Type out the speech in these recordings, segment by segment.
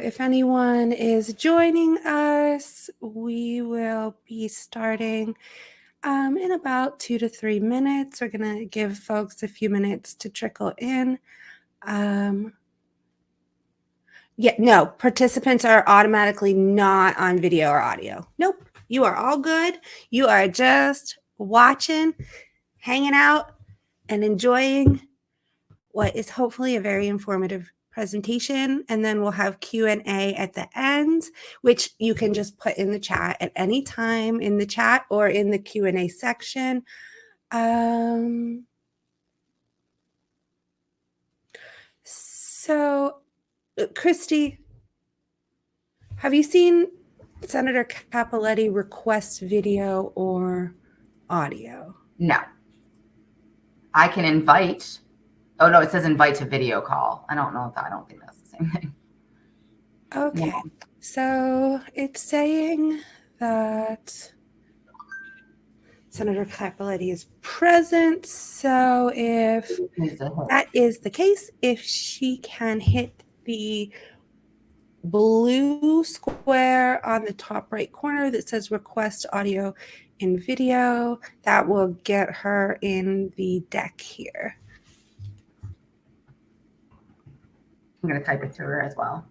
if anyone is joining us, we will be starting in about 2 to 3 minutes. We're going to give folks a few minutes to trickle in. No, participants are automatically not on video or audio. Nope, you are all good. You are just watching, hanging out, and enjoying what is hopefully a very informative presentation, and then we'll have Q&A at the end, which you can just put in the chat at any time in the chat or in the Q&A section. So, Christy, have you seen Senator Cappelletti request video or audio? No. I can invite. Oh, no, it says invite to video call. I don't think that's the same thing. Okay. No. So it's saying that Senator Cappelletti is present. So if that is the case, if she can hit the blue square on the top right corner that says request audio and video, that will get her in the deck here. I'm going to type it to her as well.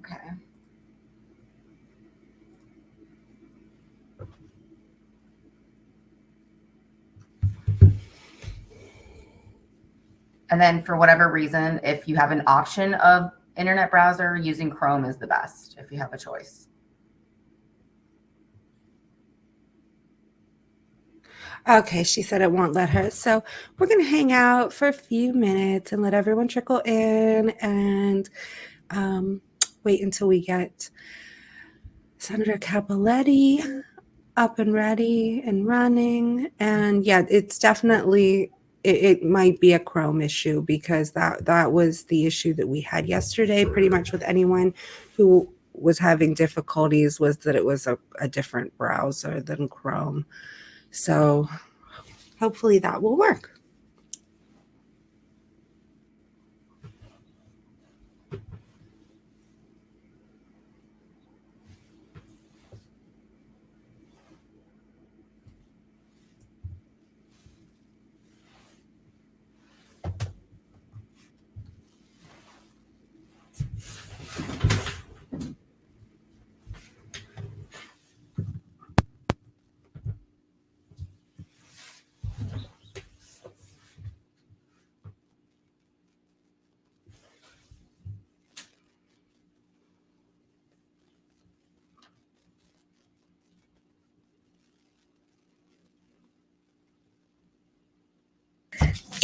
Okay. And then for whatever reason, if you have an option of internet browser, using Chrome is the best if you have a choice. Okay, she said it won't let her. So we're going to hang out for a few minutes and let everyone trickle in and wait until we get Senator Cappelletti up and ready and running. And yeah, it's definitely, it might be a Chrome issue because that was the issue that we had yesterday pretty much with anyone who was having difficulties, was that it was a different browser than Chrome. So hopefully that will work.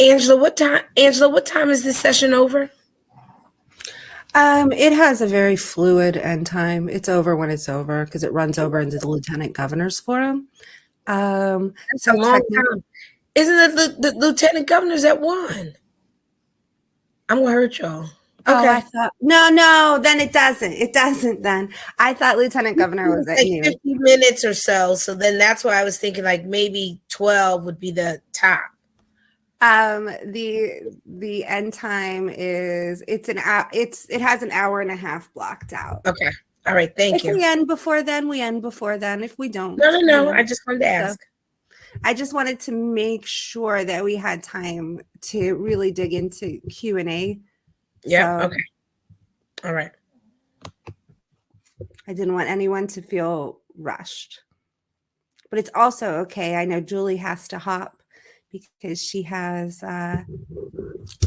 Angela, what time is this session over? It has a very fluid end time. It's over when it's over because it runs over into the Lieutenant Governor's Forum. That's a long time. Isn't it the Lieutenant Governor's at 1? I'm gonna hurt y'all. Okay. Oh, I thought no, then it doesn't. It doesn't then. I thought Lieutenant Governor was at like 50 minutes or so. So then that's why I was thinking like maybe 12 would be the top. The end time is it has an hour and a half blocked out. Okay. All right. Thank you. If we end before then, we end before then. If we don't. No. I just wanted to ask. I just wanted to make sure that we had time to really dig into Q&A. Yeah. So, okay. All right. I didn't want anyone to feel rushed. But it's also okay. I know Julie has to hop because she has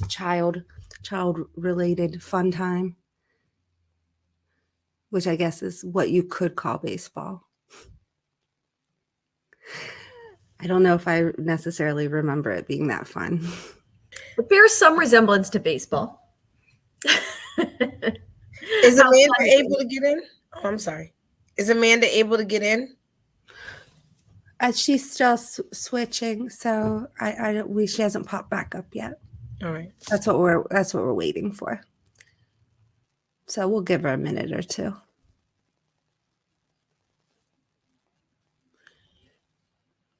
child-related fun time, which I guess is what you could call baseball. I don't know if I necessarily remember it being that fun. It bears some resemblance to baseball. Is Amanda able to get in? Oh, I'm sorry. Is Amanda able to get in? She's still switching, so she hasn't popped back up yet. All right. That's what we're waiting for. So we'll give her a minute or two.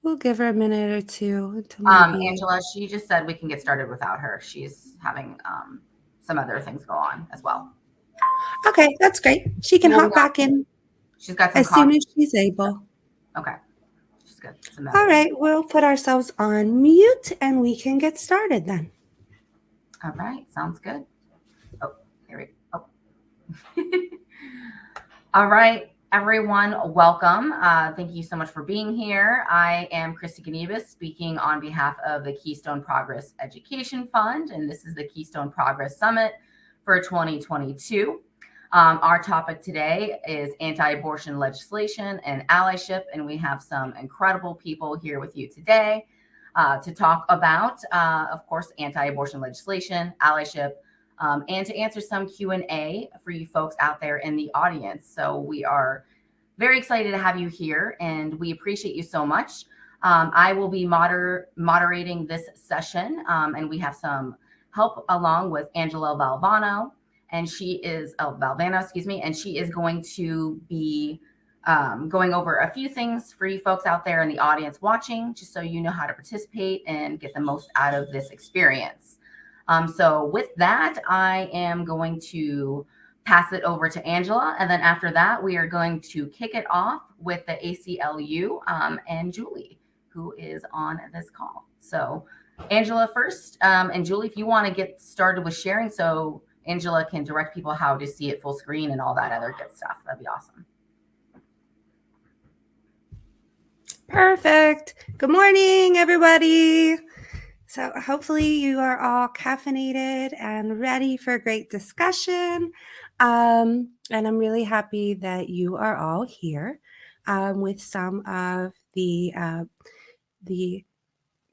we'll give her a minute or two until maybe. Angela, she just said we can get started without her. She's having some other things go on as well. Okay, that's great. She can hop back in She's got some as soon as she's able. Okay. She's good. All right, we'll put ourselves on mute and we can get started then. All right, sounds good. Oh, here we go. Oh. All right, everyone, welcome. Thank you so much for being here. I am Christy Ganibus, speaking on behalf of the Keystone Progress Education Fund, and this is the Keystone Progress Summit for 2022. Our topic today is anti-abortion legislation and allyship, and we have some incredible people here with you today to talk about, of course, anti-abortion legislation, allyship, and to answer some Q&A for you folks out there in the audience. So we are very excited to have you here, and we appreciate you so much. I will be moderating this session, and we have some help along with Angela Valvano, and she is Valvano, and she is going to be going over a few things for you folks out there in the audience watching, just so you know how to participate and get the most out of this experience. So with that, I am going to pass it over to Angela. And then after that, we are going to kick it off with the ACLU and Julie, who is on this call. So Angela first, and Julie, if you want to get started with sharing, so Angela can direct people how to see it full screen and all that other good stuff. That'd be awesome. Perfect. Good morning, everybody. So hopefully you are all caffeinated and ready for a great discussion. And I'm really happy that you are all here with some of the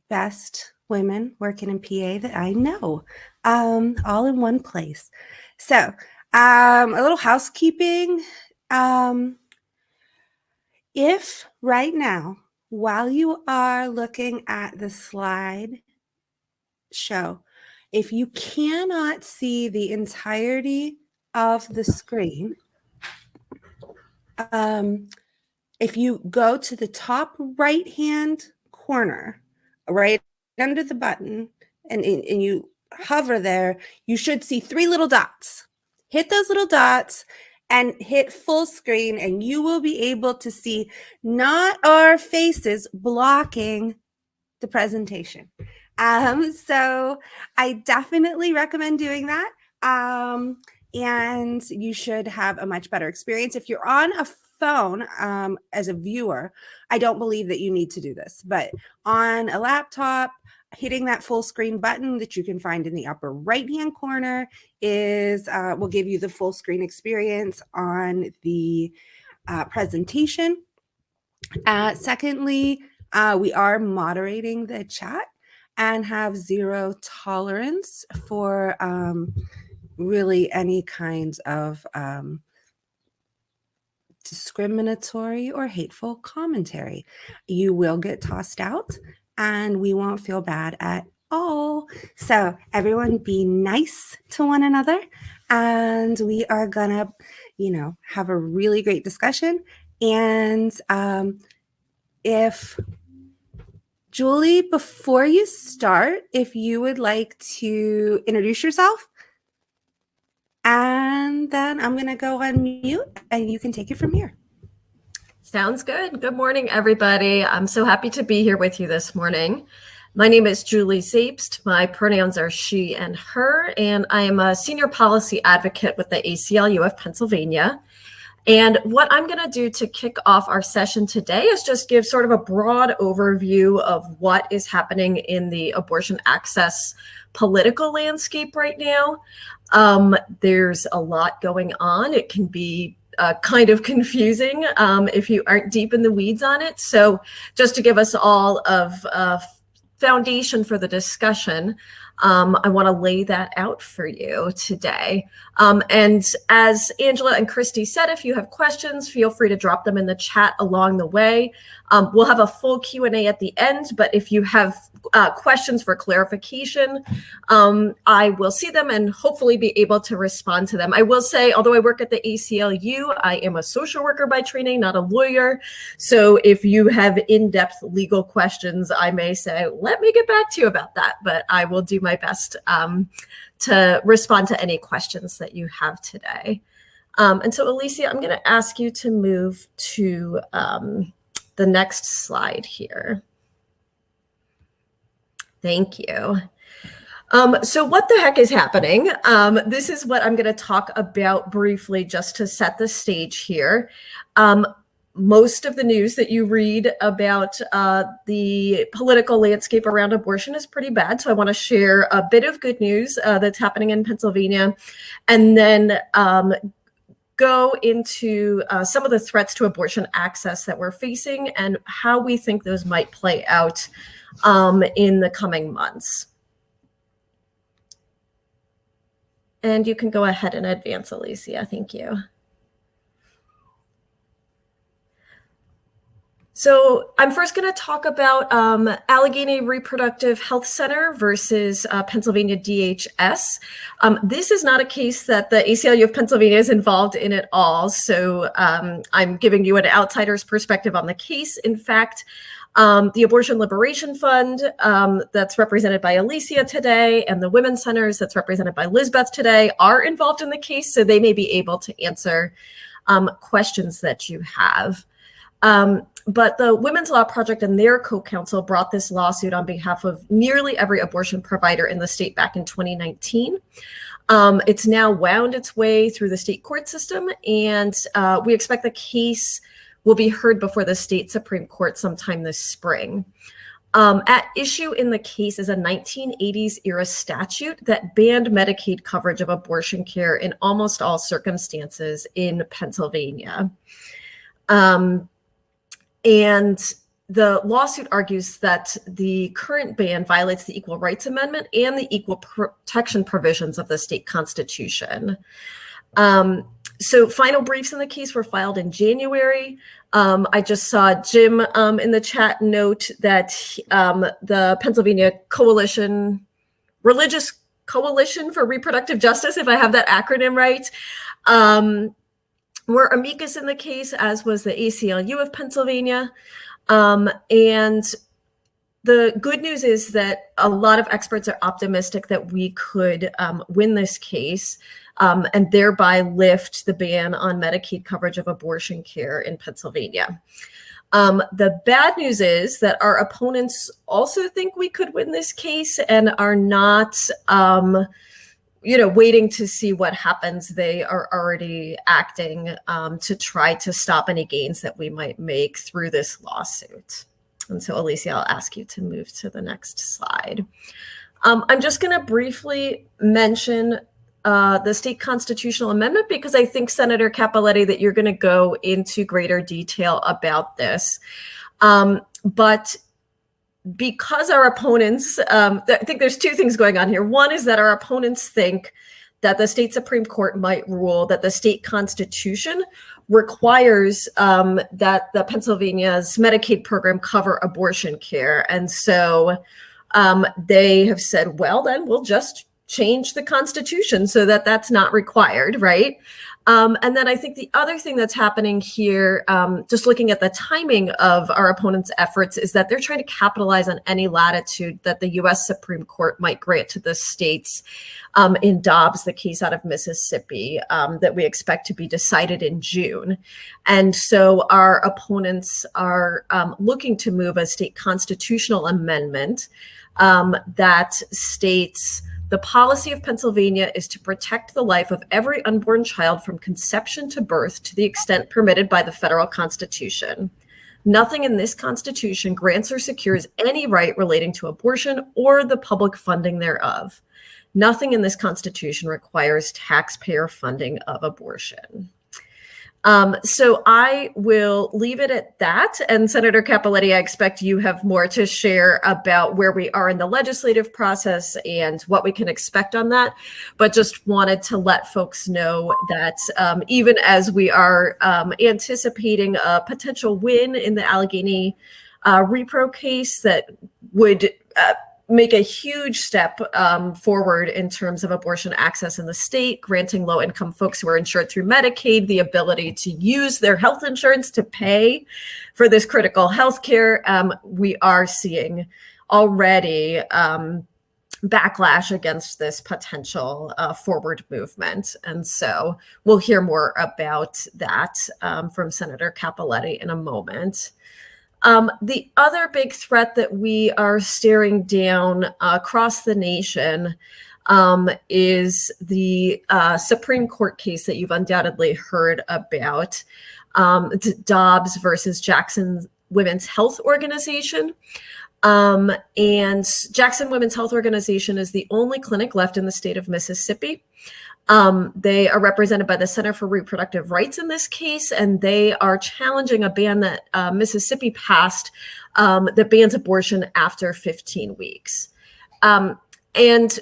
best women working in PA that I know, all in one place. So a little housekeeping. If right now, while you are looking at the slide show, if you cannot see the entirety of the screen, if you go to the top right hand corner, right under the button, and you hover there, you should see 3 little dots. Hit those little dots and hit full screen, and you will be able to see not our faces blocking the presentation. So I definitely recommend doing that. And you should have a much better experience. If you're on a phone as a viewer, I don't believe that you need to do this, but on a laptop, hitting that full screen button that you can find in the upper right hand corner is will give you the full screen experience on the presentation. Secondly, we are moderating the chat and have zero tolerance for really any kinds of discriminatory or hateful commentary. You will get tossed out and we won't feel bad at all. So everyone be nice to one another, and we are gonna, have a really great discussion. And if Julie, before you start, if you would like to introduce yourself, and then I'm going to go on mute and you can take it from here. Sounds good. Good morning, everybody. I'm so happy to be here with you this morning. My name is Julie Zabst. My pronouns are she and her, and I am a senior policy advocate with the ACLU of Pennsylvania. And what I'm going to do to kick off our session today is just give sort of a broad overview of what is happening in the abortion access political landscape right now. There's a lot going on. It can be kind of confusing if you aren't deep in the weeds on it. So just to give us all of foundation for the discussion, I want to lay that out for you today. And as Angela and Christy said, if you have questions, feel free to drop them in the chat along the way. We'll have a full Q&A at the end, but if you have questions for clarification, I will see them and hopefully be able to respond to them. I will say, although I work at the ACLU, I am a social worker by training, not a lawyer. So if you have in-depth legal questions, I may say, let me get back to you about that, but I will do my best to respond to any questions that you have today. And so Alicia, I'm going to ask you to move to the next slide here. Thank you. So what the heck is happening? This is what I'm going to talk about briefly just to set the stage here. Most of the news that you read about the political landscape around abortion is pretty bad. So I want to share a bit of good news that's happening in Pennsylvania, and then go into some of the threats to abortion access that we're facing and how we think those might play out in the coming months. And you can go ahead and advance, Alicia. Thank you. So I'm first going to talk about Allegheny Reproductive Health Center versus Pennsylvania DHS. This is not a case that the ACLU of Pennsylvania is involved in at all. So I'm giving you an outsider's perspective on the case. In fact, the Abortion Liberation Fund that's represented by Alicia today and the Women's Centers that's represented by Lizbeth today are involved in the case. So they may be able to answer questions that you have. But the Women's Law Project and their co-counsel brought this lawsuit on behalf of nearly every abortion provider in the state back in 2019. It's now wound its way through the state court system, and we expect the case will be heard before the state Supreme Court sometime this spring. At issue in the case is a 1980s era statute that banned Medicaid coverage of abortion care in almost all circumstances in Pennsylvania. And the lawsuit argues that the current ban violates the Equal Rights Amendment and the equal protection provisions of the state constitution. So final briefs in the case were filed in January. I just saw Jim in the chat note that the Pennsylvania Coalition, Religious Coalition for Reproductive Justice, if I have that acronym right, were amicus in the case, as was the ACLU of Pennsylvania. And the good news is that a lot of experts are optimistic that we could win this case and thereby lift the ban on Medicaid coverage of abortion care in Pennsylvania. The bad news is that our opponents also think we could win this case and are not waiting to see what happens. They are already acting to try to stop any gains that we might make through this lawsuit. And so, Alicia, I'll ask you to move to the next slide. I'm just going to briefly mention the state constitutional amendment because I think, Senator Cappelletti, that you're going to go into greater detail about this. But because our opponents, I think there's two things going on here. One is that our opponents think that the state Supreme Court might rule that the state constitution requires that the Pennsylvania's Medicaid program cover abortion care. And so they have said, well, then we'll just change the constitution so that that's not required, right? And then I think the other thing that's happening here, just looking at the timing of our opponents' efforts, is that they're trying to capitalize on any latitude that the U.S. Supreme Court might grant to the states in Dobbs, the case out of Mississippi, that we expect to be decided in June. And so our opponents are looking to move a state constitutional amendment that states, the policy of Pennsylvania is to protect the life of every unborn child from conception to birth to the extent permitted by the federal Constitution. Nothing in this Constitution grants or secures any right relating to abortion or the public funding thereof. Nothing in this Constitution requires taxpayer funding of abortion. So I will leave it at that. And Senator Cappelletti, I expect you have more to share about where we are in the legislative process and what we can expect on that. But just wanted to let folks know that even as we are anticipating a potential win in the Allegheny repro case that would make a huge step forward in terms of abortion access in the state, granting low-income folks who are insured through Medicaid the ability to use their health insurance to pay for this critical health care. We are seeing already backlash against this potential forward movement. And so we'll hear more about that from Senator Cappelletti in a moment. The other big threat that we are staring down across the nation is the Supreme Court case that you've undoubtedly heard about, Dobbs versus Jackson Women's Health Organization. And Jackson Women's Health Organization is the only clinic left in the state of Mississippi. They are represented by the Center for Reproductive Rights in this case, and they are challenging a ban that Mississippi passed that bans abortion after 15 weeks. And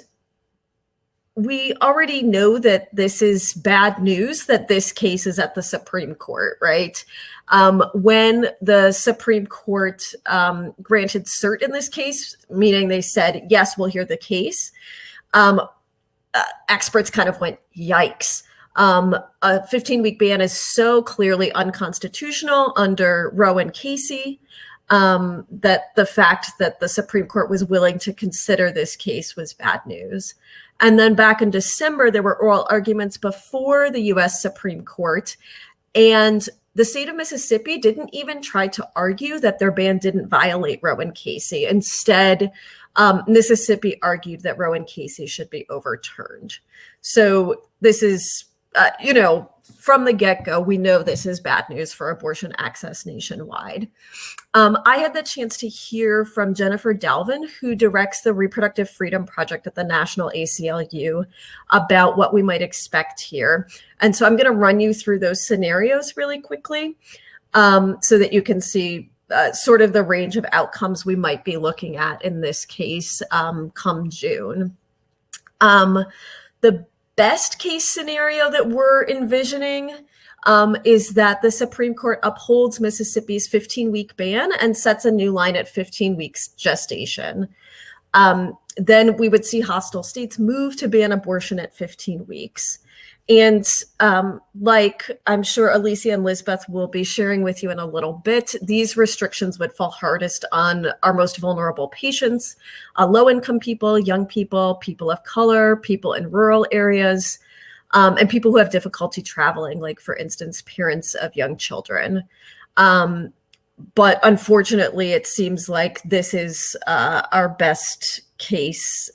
we already know that this is bad news, that this case is at the Supreme Court, right? When the Supreme Court granted cert in this case, meaning they said, yes, we'll hear the case, experts kind of went, yikes. A 15-week ban is so clearly unconstitutional under Roe and Casey that the fact that the Supreme Court was willing to consider this case was bad news. And then back in December, there were oral arguments before the U.S. Supreme Court, and the state of Mississippi didn't even try to argue that their ban didn't violate Roe and Casey. Instead, Mississippi argued that Roe and Casey should be overturned. So this is, from the get-go, we know this is bad news for abortion access nationwide. I had the chance to hear from Jennifer Dalvin, who directs the Reproductive Freedom Project at the National ACLU, about what we might expect here. And so I'm going to run you through those scenarios really quickly so that you can see sort of the range of outcomes we might be looking at in this case come June. The best case scenario that we're envisioning is that the Supreme Court upholds Mississippi's 15-week ban and sets a new line at 15 weeks gestation. Then we would see hostile states move to ban abortion at 15 weeks. And like I'm sure Alicia and Lisbeth will be sharing with you in a little bit, these restrictions would fall hardest on our most vulnerable patients, low-income people, young people, people of color, people in rural areas, and people who have difficulty traveling, like, for instance, parents of young children. But unfortunately, it seems like this is our best case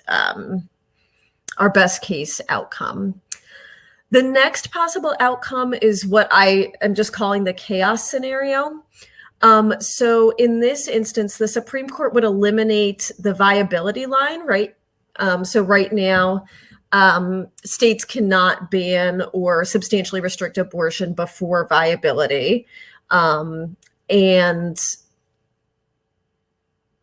outcome. The next possible outcome is what I am just calling the chaos scenario. So in this instance, the Supreme Court would eliminate the viability line, right? So right now, states cannot ban or substantially restrict abortion before viability. And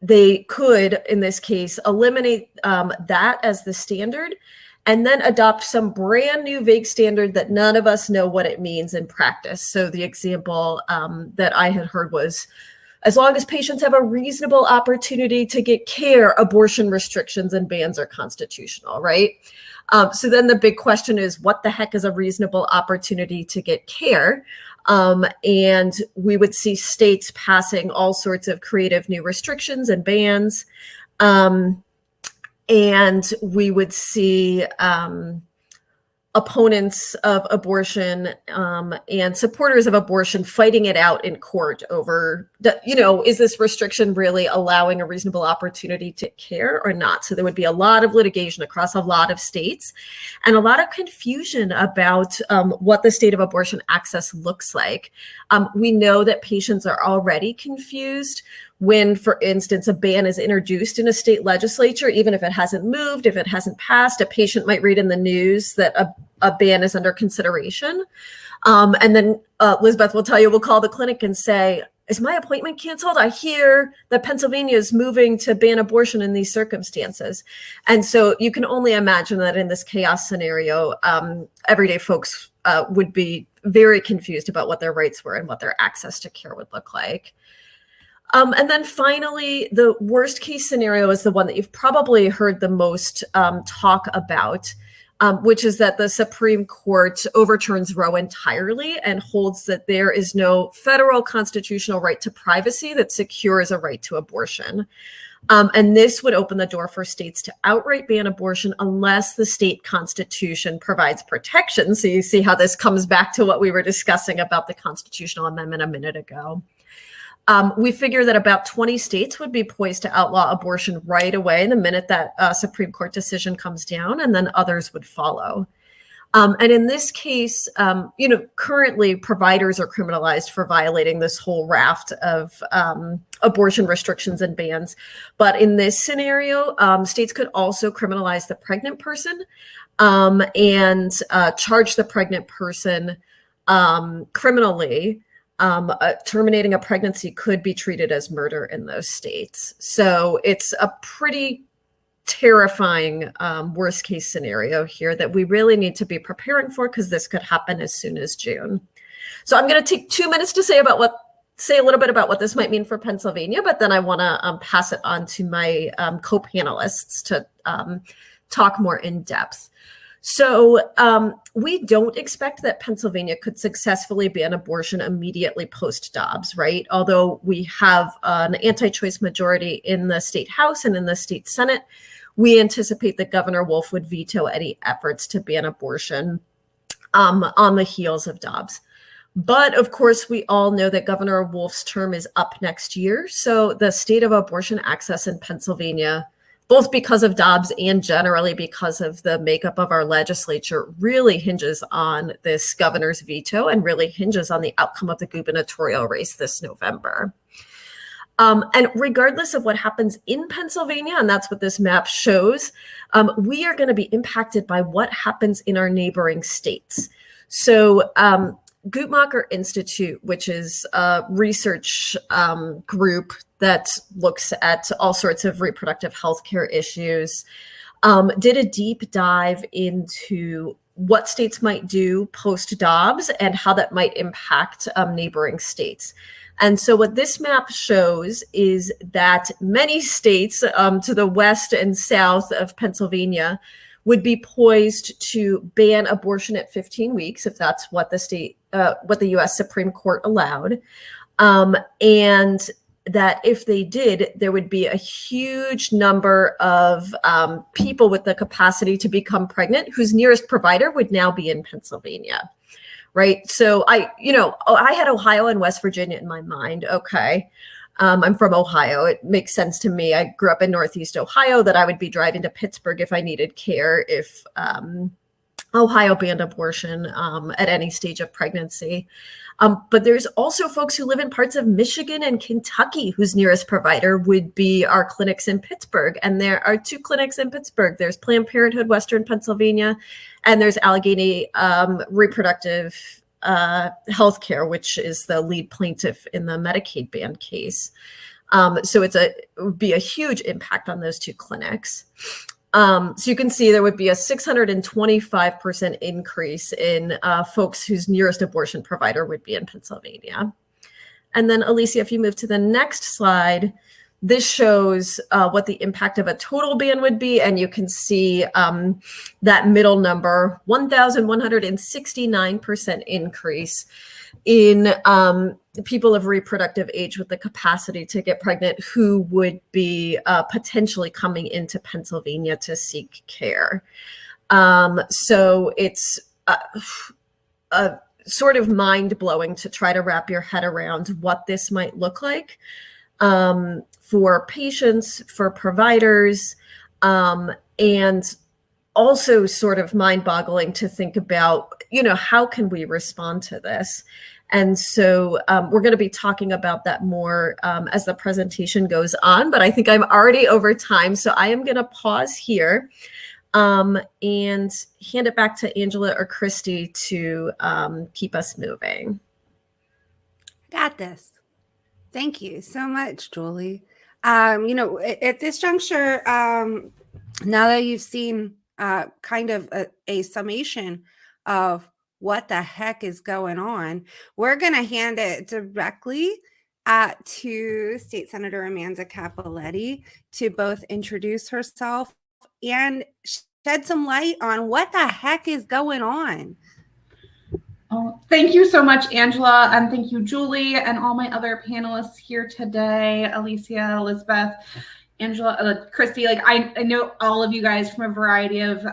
they could, in this case, eliminate that as the standard and then adopt some brand new vague standard that none of us know what it means in practice. So the example that I had heard was, as long as patients have a reasonable opportunity to get care, abortion restrictions and bans are constitutional, right? So then the big question is, what the heck is a reasonable opportunity to get care? And we would see states passing all sorts of creative new restrictions and bans. And we would see opponents of abortion and supporters of abortion fighting it out in court over, is this restriction really allowing a reasonable opportunity to care or not? So there would be a lot of litigation across a lot of states and a lot of confusion about what the state of abortion access looks like. We know that patients are already confused when, for instance, a ban is introduced in a state legislature, even if it hasn't moved, if it hasn't passed, a patient might read in the news that a ban is under consideration. And then Elizabeth will tell you, we'll call the clinic and say, is my appointment canceled? I hear that Pennsylvania is moving to ban abortion in these circumstances. And so you can only imagine that in this chaos scenario, everyday folks would be very confused about what their rights were and what their access to care would look like. And then finally, the worst case scenario is the one that you've probably heard the most talk about, which is that the Supreme Court overturns Roe entirely and holds that there is no federal constitutional right to privacy that secures a right to abortion. And this would open the door for states to outright ban abortion unless the state constitution provides protection. So you see how this comes back to what we were discussing about the constitutional amendment a minute ago. We figure that about 20 states would be poised to outlaw abortion right away the minute that Supreme Court decision comes down, and then others would follow. And in this case, currently providers are criminalized for violating this whole raft of abortion restrictions and bans. But in this scenario, states could also criminalize the pregnant person and charge the pregnant person criminally. Terminating a pregnancy could be treated as murder in those states. So it's a pretty terrifying worst case scenario here that we really need to be preparing for, because this could happen as soon as June. So I'm going to take 2 minutes to say a little bit about what this might mean for Pennsylvania, but then I want to pass it on to my co-panelists to talk more in depth. So we don't expect that Pennsylvania could successfully ban abortion immediately post-Dobbs, right? Although we have an anti-choice majority in the state House and in the state Senate, we anticipate that Governor Wolf would veto any efforts to ban abortion on the heels of Dobbs. But of course, we all know that Governor Wolf's term is up next year. So the state of abortion access in Pennsylvania, both because of Dobbs and generally because of the makeup of our legislature, really hinges on this governor's veto and really hinges on the outcome of the gubernatorial race this November. And regardless of what happens in Pennsylvania, and that's what this map shows, we are going to be impacted by what happens in our neighboring states. So Guttmacher Institute, which is a research group that looks at all sorts of reproductive health care issues, did a deep dive into what states might do post-Dobbs and how that might impact neighboring states. And so what this map shows is that many states to the west and south of Pennsylvania would be poised to ban abortion at 15 weeks, if that's what the U.S. Supreme Court allowed. And that if they did, there would be a huge number of people with the capacity to become pregnant whose nearest provider would now be in Pennsylvania, right? So I had Ohio and West Virginia in my mind. Okay. I'm from Ohio. It makes sense to me. I grew up in Northeast Ohio that I would be driving to Pittsburgh if I needed care, if Ohio banned abortion at any stage of pregnancy. But there's also folks who live in parts of Michigan and Kentucky whose nearest provider would be our clinics in Pittsburgh. And there are 2 clinics in Pittsburgh. There's Planned Parenthood, Western Pennsylvania, and there's Allegheny Reproductive Healthcare, which is the lead plaintiff in the Medicaid ban case. So it would be a huge impact on those 2 clinics. So you can see there would be a 625% increase in folks whose nearest abortion provider would be in Pennsylvania. And then Alicia, if you move to the next slide, this shows what the impact of a total ban would be. And you can see that middle number, 1,169% increase in people of reproductive age with the capacity to get pregnant who would be potentially coming into Pennsylvania to seek care. So it's sort of mind-blowing to try to wrap your head around what this might look like for patients, for providers, and also sort of mind-boggling to think about, how can we respond to this? And so we're going to be talking about that more as the presentation goes on, but I think I'm already over time. So I am going to pause here and hand it back to Angela or Christy to keep us moving. Got this. Thank you so much, Julie. At this juncture, now that you've seen kind of a summation of what the heck is going on, we're going to hand it directly to State Senator Amanda Cappelletti to both introduce herself and shed some light on what the heck is going on. Oh, thank you so much, Angela, and thank you, Julie, and all my other panelists here today, Alicia, Elizabeth, Angela, Christy. Like I know all of you guys from a variety of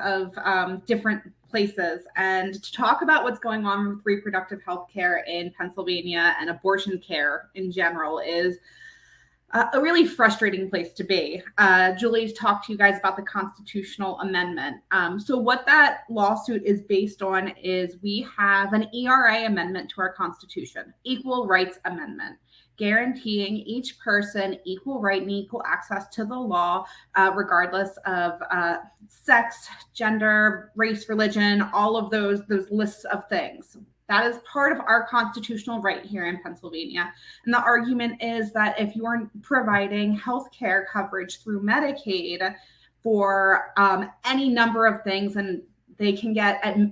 different places, and to talk about what's going on with reproductive health care in Pennsylvania and abortion care in general is a really frustrating place to be. Julie talked to you guys about the constitutional amendment. So what that lawsuit is based on is we have an ERA amendment to our Constitution, Equal Rights Amendment, guaranteeing each person equal right and equal access to the law, regardless of sex, gender, race, religion, all of those lists of things. That is part of our constitutional right here in Pennsylvania. And the argument is that if you're providing health care coverage through Medicaid for any number of things, and they can get, I'm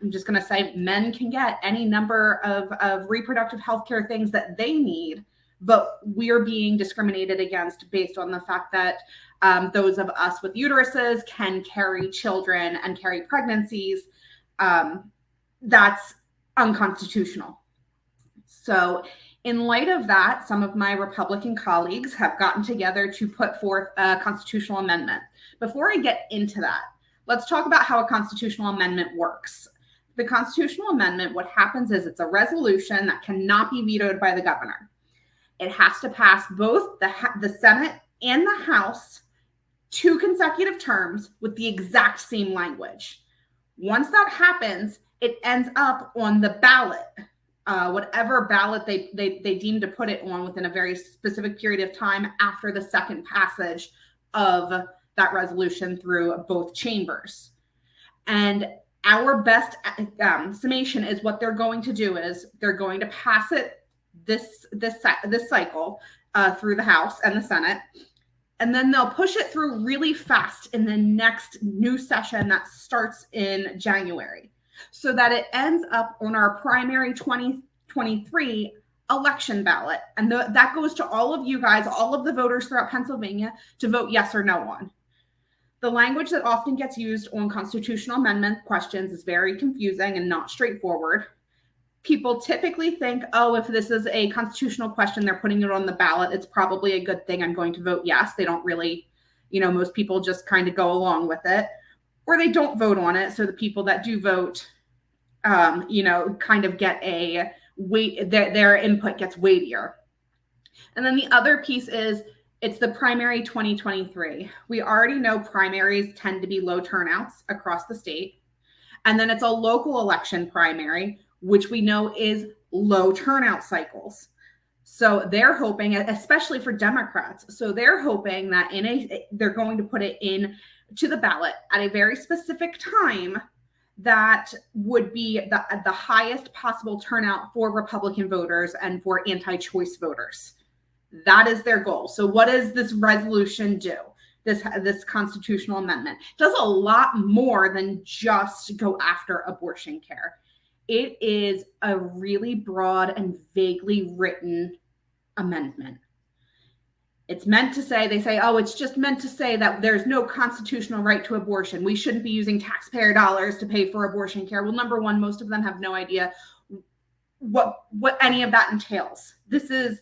just going to say men can get any number of reproductive health care things that they need, but we're being discriminated against based on the fact that those of us with uteruses can carry children and carry pregnancies. That's unconstitutional. So in light of that, some of my Republican colleagues have gotten together to put forth a constitutional amendment. Before I get into that, let's talk about how a constitutional amendment works. The constitutional amendment, what happens is it's a resolution that cannot be vetoed by the governor. It has to pass both the Senate and the House 2 consecutive terms with the exact same language. Once that happens, it ends up on the ballot, whatever ballot they deem to put it on within a very specific period of time after the second passage of that resolution through both chambers. And our best summation is what they're going to do is they're going to pass it this cycle through the House and the Senate, and then they'll push it through really fast in the next new session that starts in January, so that it ends up on our primary 2023 election ballot. And that goes to all of you guys, all of the voters throughout Pennsylvania, to vote yes or no on. The language that often gets used on constitutional amendment questions is very confusing and not straightforward. People typically think, oh, if this is a constitutional question, they're putting it on the ballot, it's probably a good thing, I'm going to vote yes. They don't really, most people just kind of go along with it. Or they don't vote on it. So the people that do vote, kind of get a weight, their input gets weightier. And then the other piece is it's the primary 2023. We already know primaries tend to be low turnouts across the state. And then it's a local election primary, which we know is low turnout cycles. So they're hoping, especially for Democrats, so they're hoping that they're going to put it in to the ballot at a very specific time that would be the highest possible turnout for Republican voters and for anti-choice voters. That is their goal. So what does this resolution do? This constitutional amendment does a lot more than just go after abortion care. It is a really broad and vaguely written amendment. It's meant to say, they say, oh, it's just meant to say that there's no constitutional right to abortion. We shouldn't be using taxpayer dollars to pay for abortion care. Well, number one, most of them have no idea what any of that entails. This is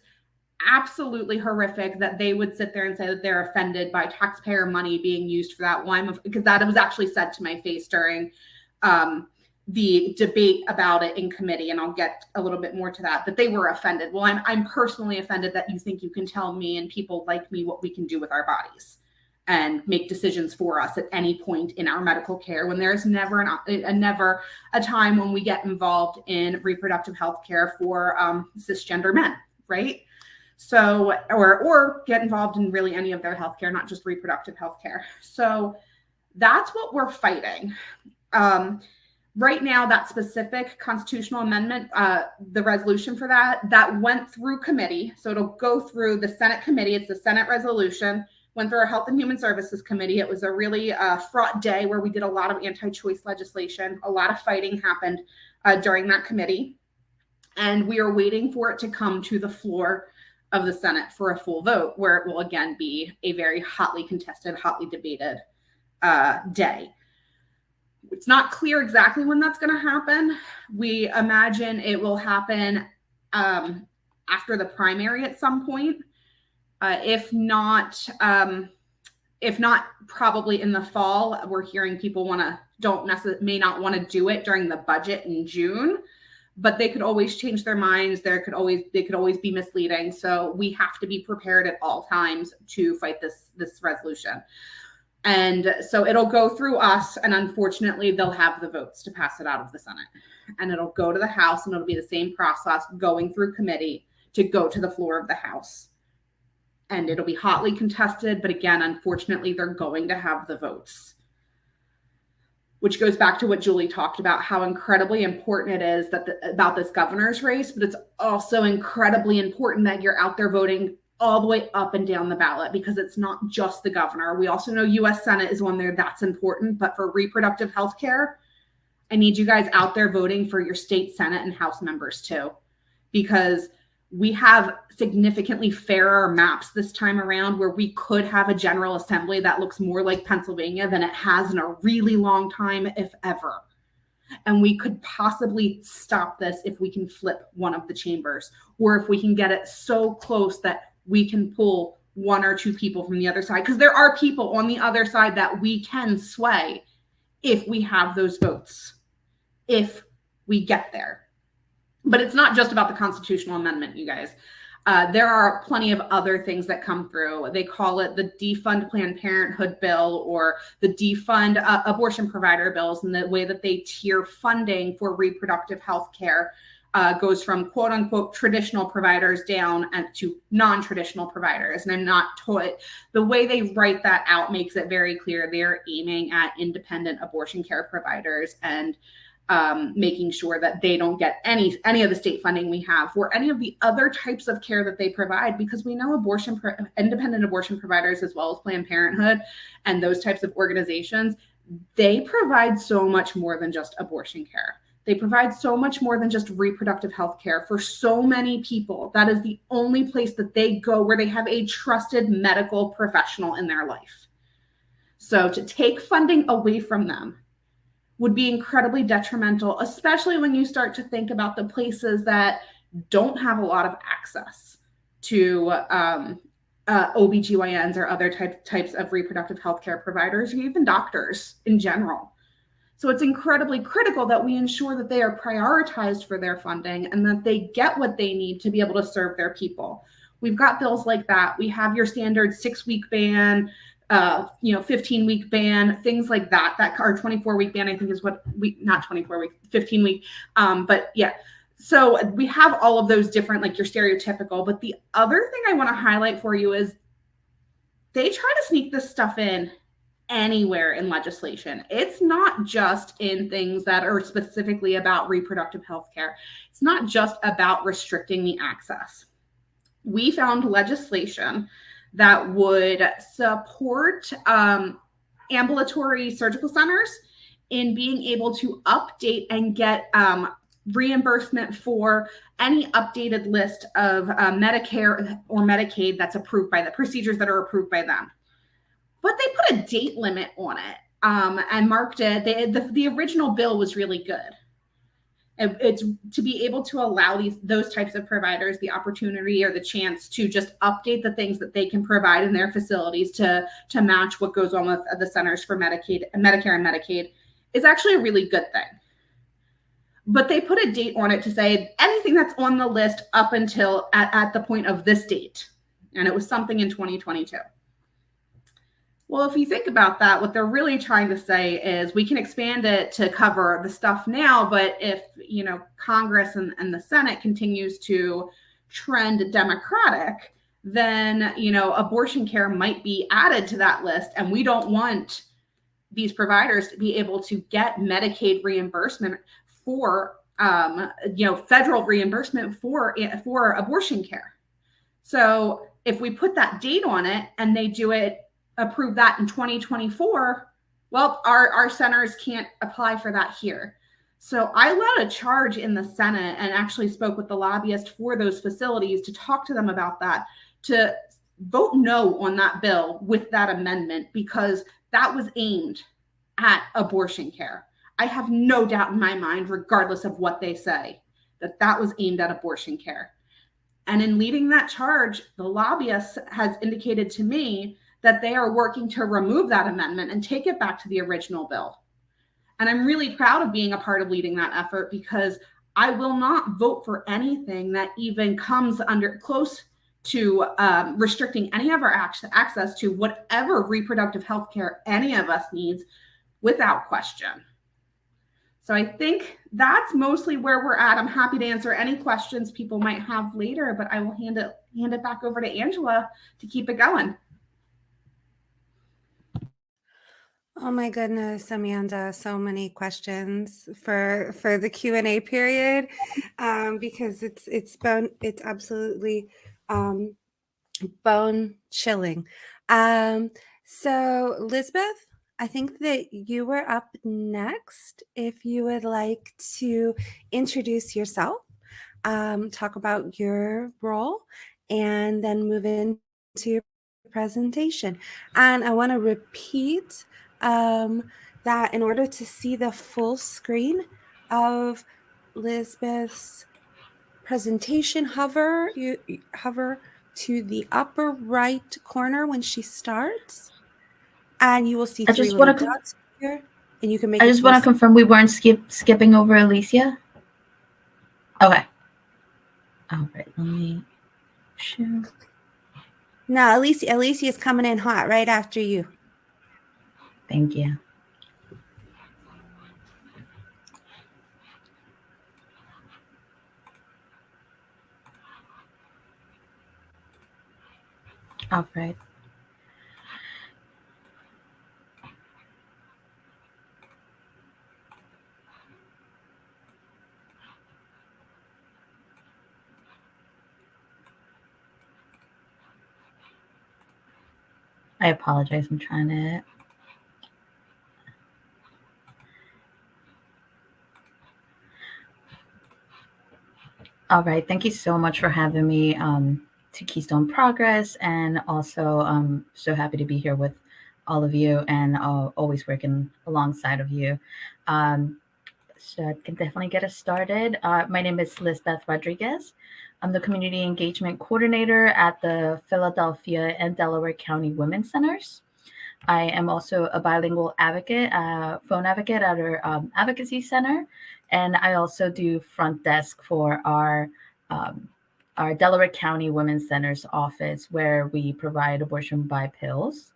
absolutely horrific that they would sit there and say that they're offended by taxpayer money being used for that. Well, because that was actually said to my face during the debate about it in committee, and I'll get a little bit more to that they were offended. Well, I'm personally offended that you think you can tell me and people like me what we can do with our bodies and make decisions for us at any point in our medical care, when there's never a time when we get involved in reproductive health care for cisgender men, right? So, or get involved in really any of their healthcare, not just reproductive healthcare. So That's what we're fighting. Right now, that specific constitutional amendment, the resolution for that went through committee. So it'll go through the Senate committee. It's the Senate resolution, went through our Health and Human Services Committee. It was a really fraught day where we did a lot of anti-choice legislation. A lot of fighting happened during that committee. And we are waiting for it to come to the floor of the Senate for a full vote, where it will again be a very hotly contested, hotly debated day. It's not clear exactly when that's going to happen. We imagine it will happen after the primary at some point. If not, probably in the fall. We're hearing people may not want to do it during the budget in June, but they could always change their minds. They could always be misleading. So we have to be prepared at all times to fight this resolution. And so it'll go through us, and unfortunately, they'll have the votes to pass it out of the Senate. And it'll go to the House, and it'll be the same process going through committee to go to the floor of the House. And it'll be hotly contested, but again, unfortunately, they're going to have the votes. Which goes back to what Julie talked about, how incredibly important it is about this governor's race, but it's also incredibly important that you're out there voting all the way up and down the ballot, because it's not just the governor. We also know U.S. Senate is one there that's important, but for reproductive health care, I need you guys out there voting for your state Senate and House members too, because we have significantly fairer maps this time around, where we could have a General Assembly that looks more like Pennsylvania than it has in a really long time, if ever. And we could possibly stop this if we can flip one of the chambers, or if we can get it so close that we can pull one or two people from the other side, because there are people on the other side that we can sway if we have those votes, if we get there. But it's not just about the constitutional amendment, you guys. There are plenty of other things that come through. They call it the defund Planned Parenthood bill, or the defund abortion provider bills, and the way that they tier funding for reproductive health care goes from quote unquote traditional providers down to non-traditional providers. And the way they write that out makes it very clear they're aiming at independent abortion care providers and making sure that they don't get any of the state funding we have for any of the other types of care that they provide, because we know independent abortion providers, as well as Planned Parenthood and those types of organizations, they provide so much more than just abortion care. They provide so much more than just reproductive health care for so many people. That is the only place that they go where they have a trusted medical professional in their life. So to take funding away from them would be incredibly detrimental, especially when you start to think about the places that don't have a lot of access to OBGYNs or other types of reproductive health care providers, or even doctors in general. So it's incredibly critical that we ensure that they are prioritized for their funding and that they get what they need to be able to serve their people. We've got bills like that. We have your standard 6-week ban, 15-week ban, things like that. That or 24-week ban, I think, is what not 24-week, 15-week. But yeah, so we have all of those different, like your stereotypical. But the other thing I want to highlight for you is they try to sneak this stuff in anywhere in legislation. It's not just in things that are specifically about reproductive health care. It's not just about restricting the access. We found legislation that would support ambulatory surgical centers in being able to update and get reimbursement for any updated list of Medicare or Medicaid that's approved by the procedures that are approved by them. But they put a date limit on it and marked it. The original bill was really good. It's to be able to allow those types of providers the opportunity or the chance to just update the things that they can provide in their facilities to match what goes on with the Centers for Medicare and Medicaid is actually a really good thing. But they put a date on it to say anything that's on the list up until at the point of this date. And it was something in 2022. Well, if you think about that, what they're really trying to say is we can expand it to cover the stuff now, but if, Congress and the Senate continues to trend Democratic, then, abortion care might be added to that list. And we don't want these providers to be able to get Medicaid reimbursement for, federal reimbursement for abortion care. So if we put that date on it and they approve that in 2024, well, our centers can't apply for that here. So I led a charge in the Senate and actually spoke with the lobbyist for those facilities to talk to them about that, to vote no on that bill with that amendment, because that was aimed at abortion care. I have no doubt in my mind, regardless of what they say, that that was aimed at abortion care. And in leading that charge, the lobbyist has indicated to me that they are working to remove that amendment and take it back to the original bill. And I'm really proud of being a part of leading that effort, because I will not vote for anything that even comes under close to restricting any of our access to whatever reproductive health care any of us needs, without question. So I think that's mostly where we're at. I'm happy to answer any questions people might have later, but I will hand it back over to Angela to keep it going. Oh my goodness, Amanda, so many questions for the Q&A period, because it's absolutely bone chilling. So Lisbeth, I think that you were up next. If you would like to introduce yourself, talk about your role, and then move into your presentation. And I want to repeat that in order to see the full screen of Lisbeth's presentation, hover to the upper right corner when she starts, and you will see three little dots here, and you can make. I just want to confirm we weren't skipping over Alicia. Okay. All right. Let me share. No, Alicia is coming in hot right after you. Thank you. All right. I apologize. I'm trying to. All right. Thank you so much for having me to Keystone Progress. And also, I'm so happy to be here with all of you and always working alongside of you. So I can definitely get us started. My name is Lisbeth Rodriguez. I'm the Community Engagement Coordinator at the Philadelphia and Delaware County Women's Centers. I am also a bilingual advocate, phone advocate at our advocacy center. And I also do front desk for our Delaware County Women's Centers office, where we provide abortion by pills.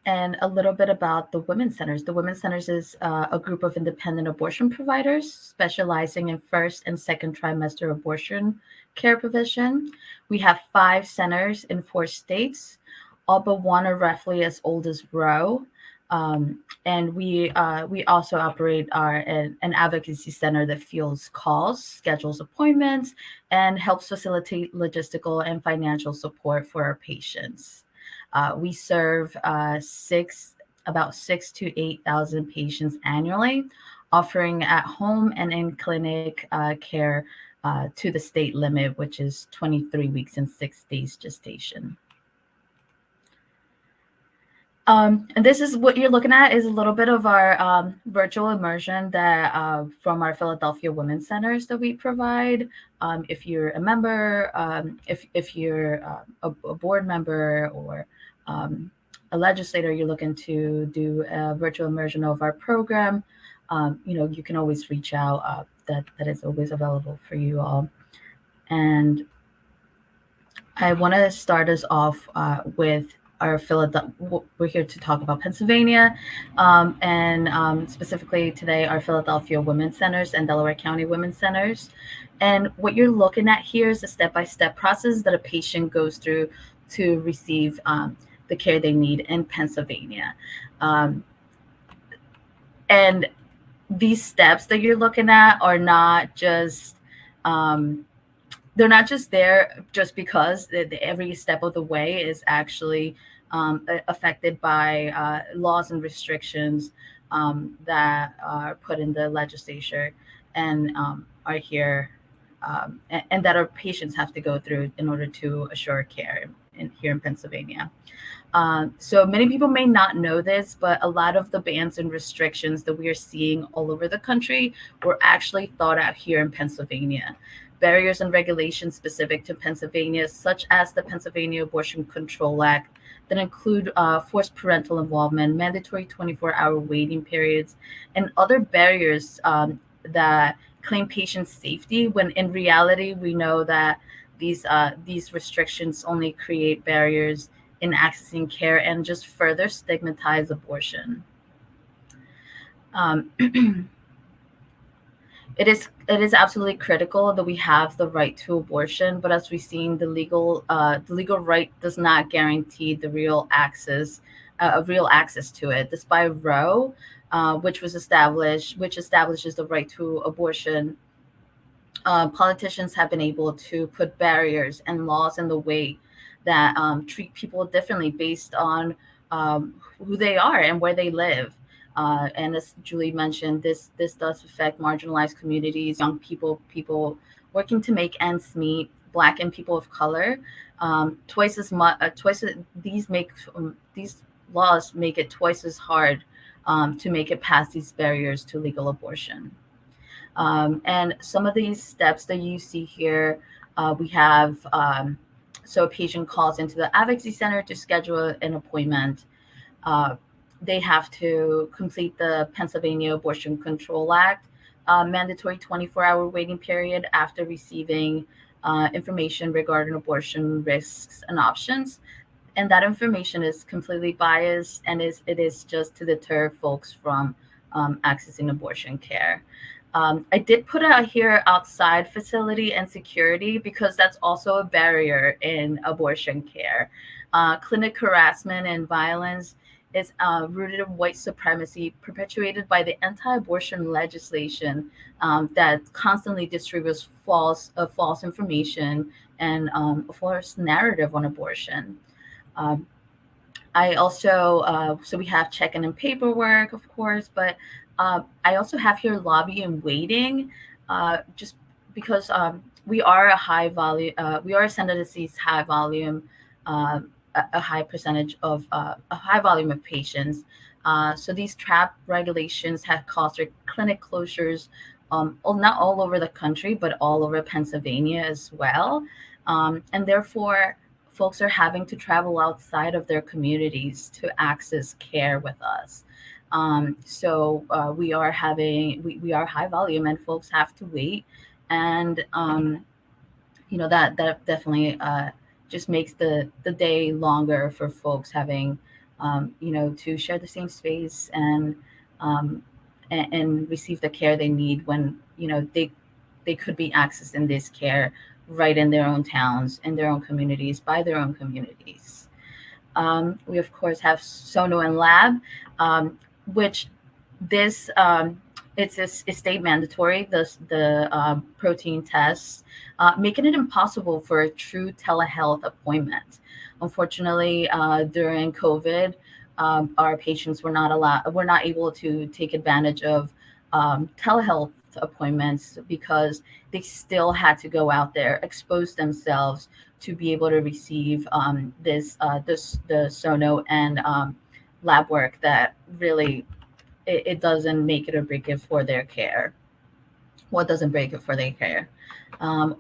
And a little bit about the Women's Centers. The Women's Centers is a group of independent abortion providers specializing in first and second trimester abortion care provision. We have 5 centers in 4 states. All but one are roughly as old as Roe. And we also operate an advocacy center that fields calls, schedules appointments, and helps facilitate logistical and financial support for our patients. We serve about 6,000 to 8,000 patients annually, offering at home and in clinic care to the state limit, which is 23 weeks and 6 days gestation. And this is what you're looking at is a little bit of our virtual immersion that from our Philadelphia Women's Centers that we provide. If you're a member, if you're a board member or a legislator, you're looking to do a virtual immersion of our program, you can always reach out. That is always available for you all. And I want to start us off with our Philadelphia. We're here to talk about Pennsylvania, and specifically today, our Philadelphia Women's Centers and Delaware County Women's Centers. And what you're looking at here is a step-by-step process that a patient goes through to receive the care they need in Pennsylvania. And these steps that you're looking at are not just they're not just there just because every step of the way is actually affected by laws and restrictions that are put in the legislature and are here and that our patients have to go through in order to assure care here in Pennsylvania. So many people may not know this, but a lot of the bans and restrictions that we are seeing all over the country were actually thought out here in Pennsylvania. Barriers and regulations specific to Pennsylvania, such as the Pennsylvania Abortion Control Act, that include forced parental involvement, mandatory 24-hour waiting periods, and other barriers that claim patient safety, when in reality, we know that these restrictions only create barriers in accessing care and just further stigmatize abortion. It is absolutely critical that we have the right to abortion, but as we've seen, the legal right does not guarantee the real access to it. Despite Roe, which establishes the right to abortion, politicians have been able to put barriers and laws in the way that treat people differently based on who they are and where they live. And as Julie mentioned, this does affect marginalized communities, young people working to make ends meet, Black and people of color. These laws make it twice as hard to make it past these barriers to legal abortion. And some of these steps that you see here, we have. So a patient calls into the advocacy center to schedule an appointment. They have to complete the Pennsylvania Abortion Control Act mandatory 24-hour waiting period after receiving information regarding abortion risks and options. And that information is completely biased, and it is just to deter folks from accessing abortion care. I did put out here outside facility and security because that's also a barrier in abortion care. Clinic harassment and violence is rooted in white supremacy perpetuated by the anti-abortion legislation that constantly distributes false information and a false narrative on abortion. I also, so we have check-in and paperwork, of course, but I also have here lobby and waiting, just because we are a high volume, we are a center that sees high volume, a high percentage of a high volume of patients. So these TRAP regulations have caused clinic closures, not all over the country, but all over Pennsylvania as well. And therefore, folks are having to travel outside of their communities to access care with us. So we are high volume, and folks have to wait, and that definitely just makes the day longer for folks having to share the same space and receive the care they need when they could be accessing this care right in their own towns, in their own communities, by their own communities. We of course have Sono and Lab, which this it's a state mandatory. The protein tests, making it impossible for a true telehealth appointment. Unfortunately, during COVID, our patients were not able to take advantage of telehealth appointments because they still had to go out there, expose themselves to be able to receive the Sono and lab work that really it doesn't make it or break it for their care. What doesn't break it for their care?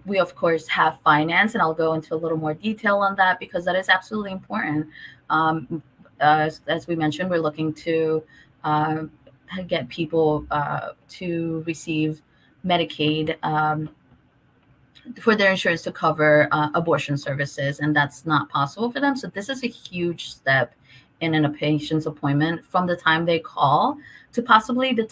We of course have finance, and I'll go into a little more detail on that because that is absolutely important. As we mentioned, we're looking to get people to receive Medicaid for their insurance to cover abortion services, and that's not possible for them. So this is a huge step in a patient's appointment, from the time they call to possibly till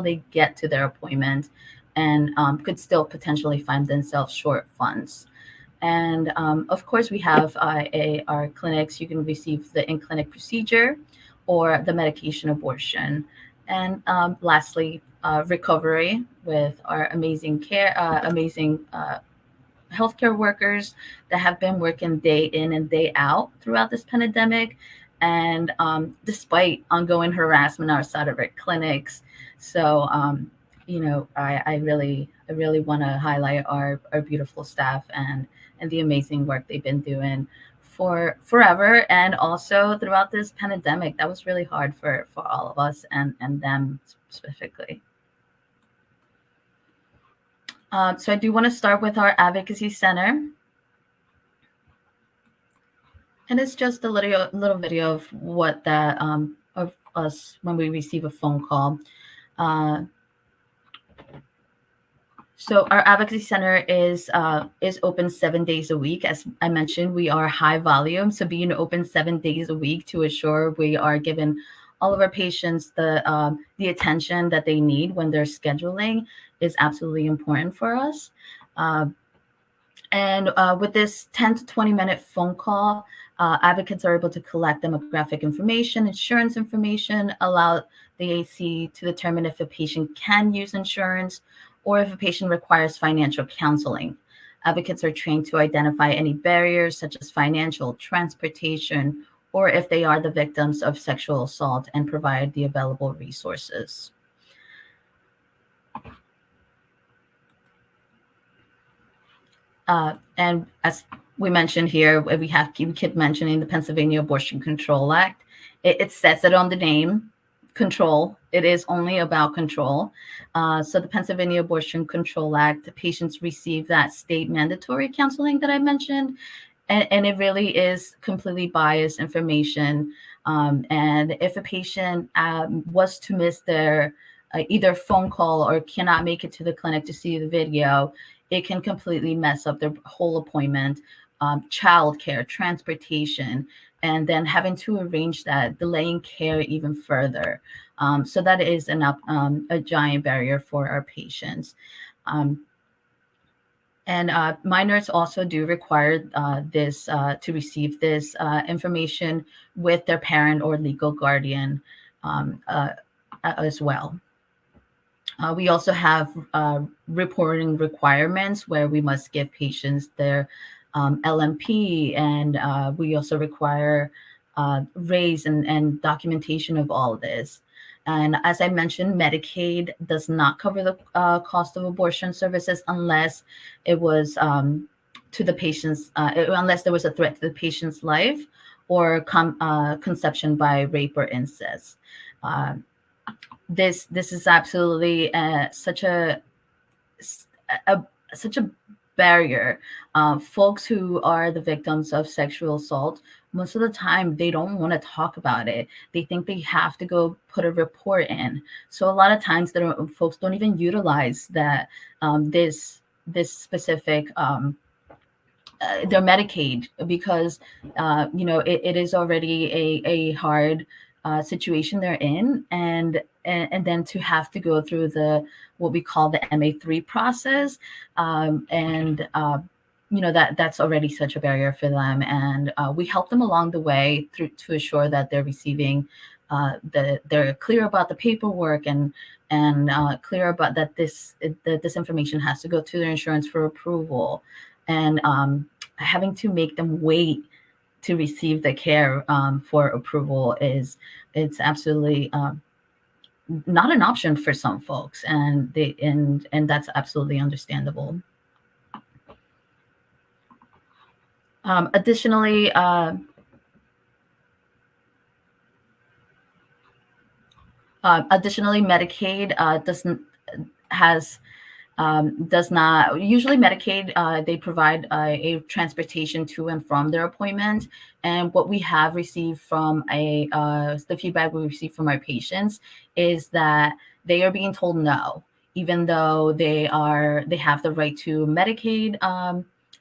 they get to their appointment, and could still potentially find themselves short funds. And of course, we have our clinics. You can receive the in-clinic procedure or the medication abortion. And lastly, recovery with our amazing healthcare workers that have been working day in and day out throughout this pandemic, and despite ongoing harassment outside of our clinics. So, I really want to highlight our beautiful staff and the amazing work they've been doing for forever, and also throughout this pandemic. That was really hard for all of us and them specifically. So I do want to start with our advocacy center. And it's just a little video of what that of us when we receive a phone call. So our advocacy center is open 7 days a week. As I mentioned, we are high volume, so being open 7 days a week to assure we are giving all of our patients the attention that they need when they're scheduling is absolutely important for us. And with this 10 to 20 minute phone call, advocates are able to collect demographic information, insurance information, allow the AC to determine if a patient can use insurance or if a patient requires financial counseling. Advocates are trained to identify any barriers such as financial, transportation, or if they are the victims of sexual assault and provide the available resources. And as we mentioned here, we keep mentioning the Pennsylvania Abortion Control Act. It says it on the name, control. It is only about control. So the Pennsylvania Abortion Control Act, patients receive that state mandatory counseling that I mentioned, and it really is completely biased information. And if a patient was to miss their either phone call or cannot make it to the clinic to see the video, it can completely mess up their whole appointment, childcare, transportation, and then having to arrange that, delaying care even further. So that is a giant barrier for our patients. And minors also do require this to receive this information with their parent or legal guardian as well. We also have reporting requirements where we must give patients their LMP, and we also require raise and documentation of all of this. And as I mentioned, Medicaid does not cover the cost of abortion services unless it was to the patient's, unless there was a threat to the patient's life or conception by rape or incest. This is absolutely such a barrier. Folks who are the victims of sexual assault, most of the time they don't want to talk about it. They think they have to go put a report in. So a lot of times folks don't even utilize that this specific their Medicaid because it is already a hard situation they're in, and then to have to go through what we call the MA3 process, that's already such a barrier for them, and we help them along the way to assure that they're receiving they're clear about the paperwork and clear about that this information has to go to their insurance for approval, and having to make them wait to receive the care for approval it's absolutely not an option for some folks, and that's absolutely understandable. Additionally, Medicaid does not usually Medicaid they provide a transportation to and from their appointment, and what we have received from the feedback we received from our patients is that they are being told no, even though they have the right to Medicaid.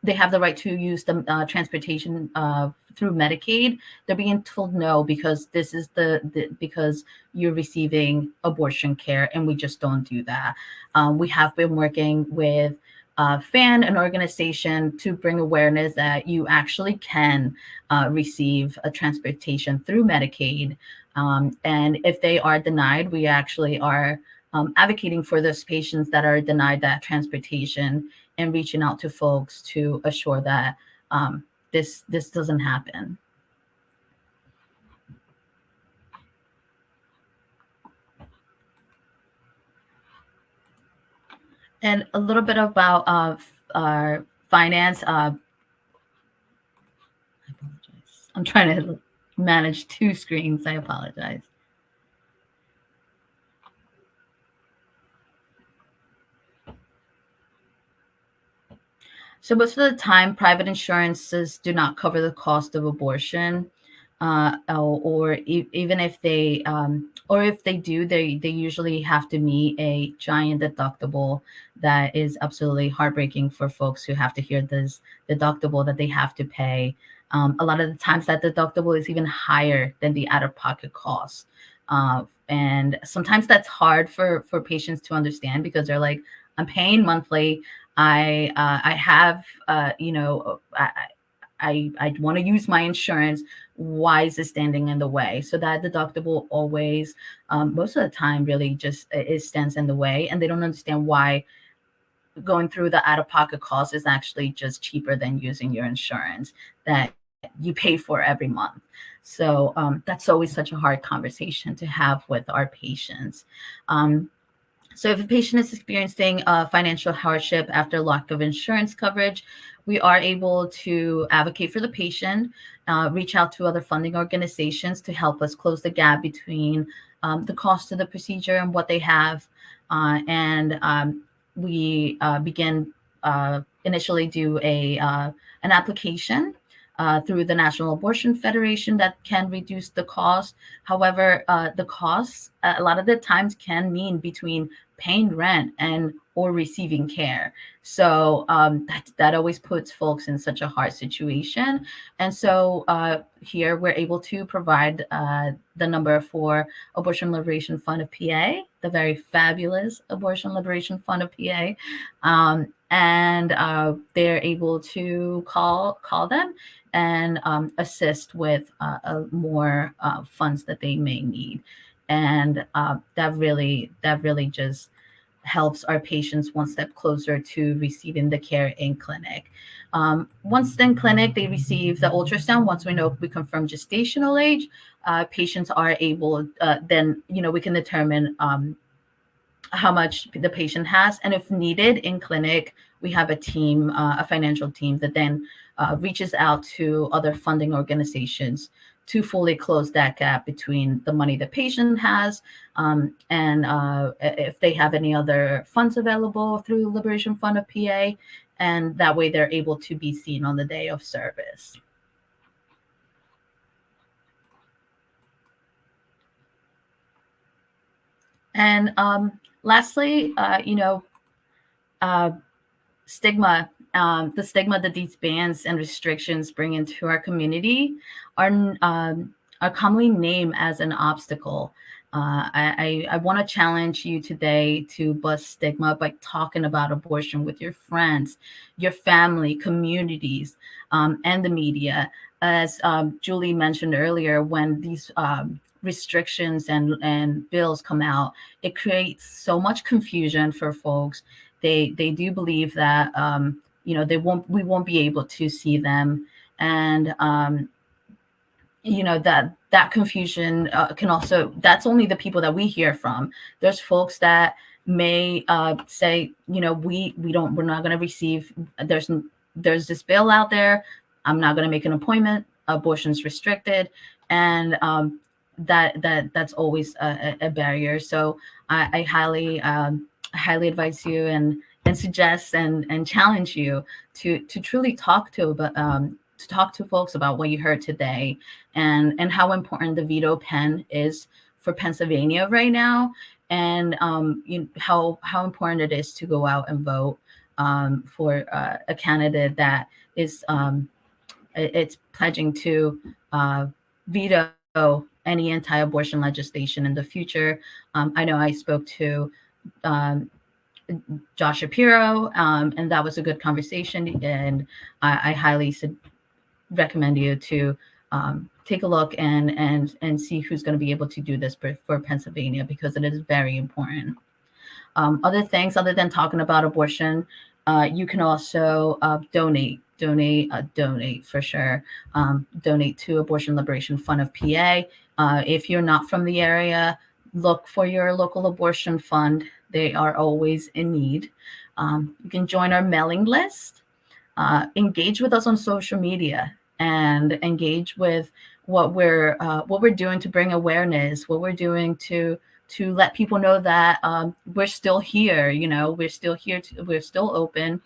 They have the right to use the transportation through Medicaid. They're being told no because this is because you're receiving abortion care, and we just don't do that. We have been working with FAN, an organization to bring awareness that you actually can receive a transportation through Medicaid. And if they are denied, we actually are advocating for those patients that are denied that transportation and reaching out to folks to assure that this doesn't happen. And a little bit about our finance. I apologize. I'm trying to manage 2 screens. I apologize. So most of the time, private insurances do not cover the cost of abortion, even if they, or if they do, they usually have to meet a giant deductible that is absolutely heartbreaking for folks who have to hear this deductible that they have to pay. A lot of the times, that deductible is even higher than the out-of-pocket cost, and sometimes that's hard for patients to understand because they're like, I'm paying monthly. I have, I want to use my insurance. Why is it standing in the way? So that deductible always, most of the time, really just it stands in the way, and they don't understand why going through the out-of-pocket cost is actually just cheaper than using your insurance that you pay for every month. So that's always such a hard conversation to have with our patients. So if a patient is experiencing financial hardship after lack of insurance coverage, we are able to advocate for the patient, reach out to other funding organizations to help us close the gap between the cost of the procedure and what they have. We begin initially do an application through the National Abortion Federation that can reduce the cost. However, the costs a lot of the times can mean between paying rent and or receiving care. So that always puts folks in such a hard situation. And so here we're able to provide the number for Abortion Liberation Fund of PA, the very fabulous Abortion Liberation Fund of PA. And they're able to call them and assist with more funds that they may need. And that really just helps our patients one step closer to receiving the care in clinic. Once in clinic, they receive the ultrasound. Once we confirm gestational age, patients are able, then, we can determine how much the patient has. And if needed in clinic, we have a team, a financial team that then reaches out to other funding organizations to fully close that gap between the money the patient has and if they have any other funds available through Liberation Fund of PA. And that way they're able to be seen on the day of service. And lastly, stigma. The stigma that these bans and restrictions bring into our community are commonly named as an obstacle. I want to challenge you today to bust stigma by talking about abortion with your friends, your family, communities, and the media. As Julie mentioned earlier, when these restrictions and bills come out, it creates so much confusion for folks. They do believe that we won't be able to see them, and that confusion can also, that's only the people that we hear from. There's folks that may say, we're not going to receive, there's this bill out there, I'm not going to make an appointment, abortion's restricted, and that's always a barrier. So I highly advise you and suggest and challenge you to truly talk to folks about what you heard today and how important the veto pen is for Pennsylvania right now, and how important it is to go out and vote for a candidate that is it's pledging to veto any anti-abortion legislation in the future. I know I spoke to Josh Shapiro, and that was a good conversation. And I highly recommend you to take a look and see who's going to be able to do this for Pennsylvania, because it is very important. Other things other than talking about abortion, you can also donate for sure. Donate to Abortion Liberation Fund of PA. If you're not from the area, look for your local abortion fund. They are always in need. You can join our mailing list. Engage with us on social media and engage with what we're doing to bring awareness, what we're doing to let people know that we're still here. We're still here. We're still open.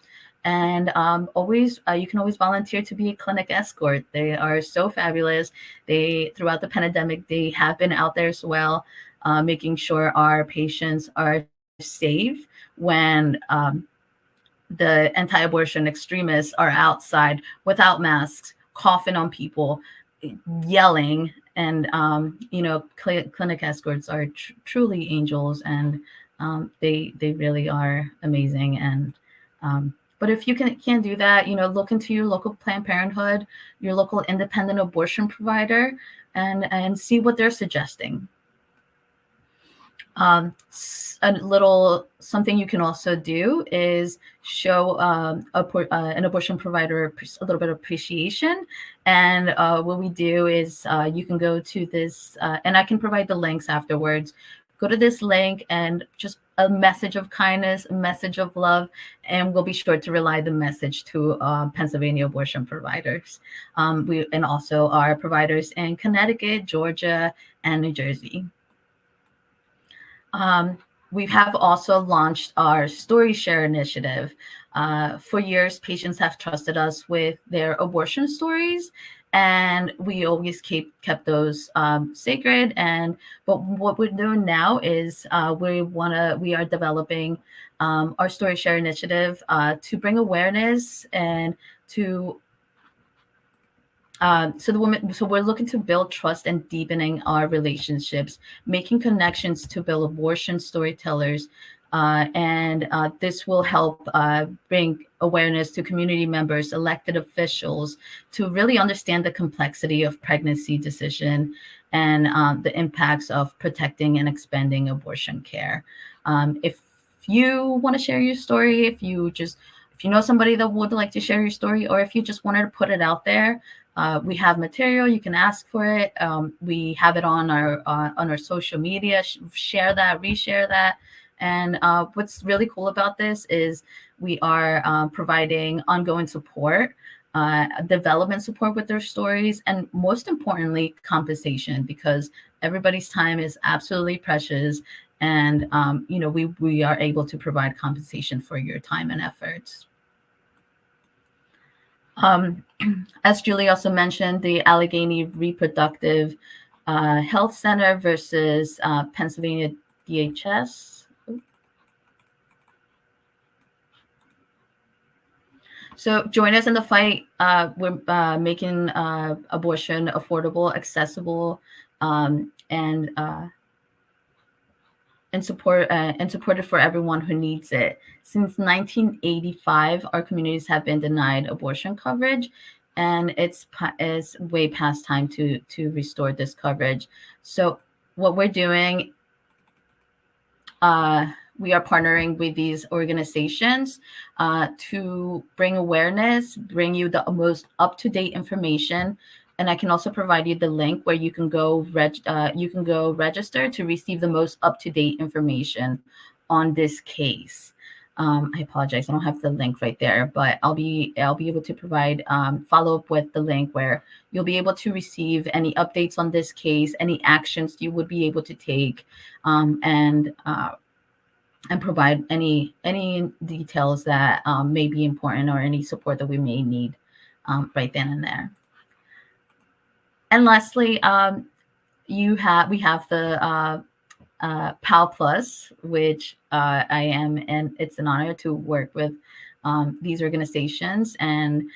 And always, you can always volunteer to be a clinic escort. They are so fabulous. Throughout the pandemic, they have been out there as well, making sure our patients are safe when the anti-abortion extremists are outside without masks, coughing on people, yelling. And clinic escorts are truly angels, and they really are amazing. And but if you can't do that, look into your local Planned Parenthood, your local independent abortion provider, and see what they're suggesting. A little something you can also do is show an abortion provider a little bit of appreciation. And what we do is you can go to this, and I can provide the links afterwards. Go to this link and just a message of kindness, a message of love, and we'll be sure to relay the message to Pennsylvania abortion providers. And also our providers in Connecticut, Georgia, and New Jersey. We have also launched our Story Share initiative. For years, patients have trusted us with their abortion stories, and we always kept those sacred. But what we're doing now is we are developing our Story Share initiative to bring awareness and to so we're looking to build trust and deepening our relationships, making connections to build abortion storytellers. And this will help bring awareness to community members, elected officials, to really understand the complexity of pregnancy decision and the impacts of protecting and expanding abortion care. If you want to share your story, if you know somebody that would like to share your story, or if you just wanted to put it out there, we have material. You can ask for it. We have it on our social media. Share that, reshare that. And what's really cool about this is we are providing ongoing support, development support with their stories, and most importantly, compensation, because everybody's time is absolutely precious. And we are able to provide compensation for your time and efforts. As Julie also mentioned, the Allegheny Reproductive Health Center versus Pennsylvania DHS. So join us in the fight. We're making abortion affordable, accessible, and supported for everyone who needs it. Since 1985, our communities have been denied abortion coverage, and it's way past time to restore this coverage. So what we're doing, we are partnering with these organizations to bring awareness, bring you the most up-to-date information. And I can also provide you the link where you can go register to receive the most up-to-date information on this case. I apologize, I don't have the link right there, but I'll be able to provide follow up with the link where you'll be able to receive any updates on this case, any actions you would be able to take, and provide any details that may be important, or any support that we may need right then and there. And lastly, we have the PAAL Plus, which I am, and it's an honor to work with these organizations. And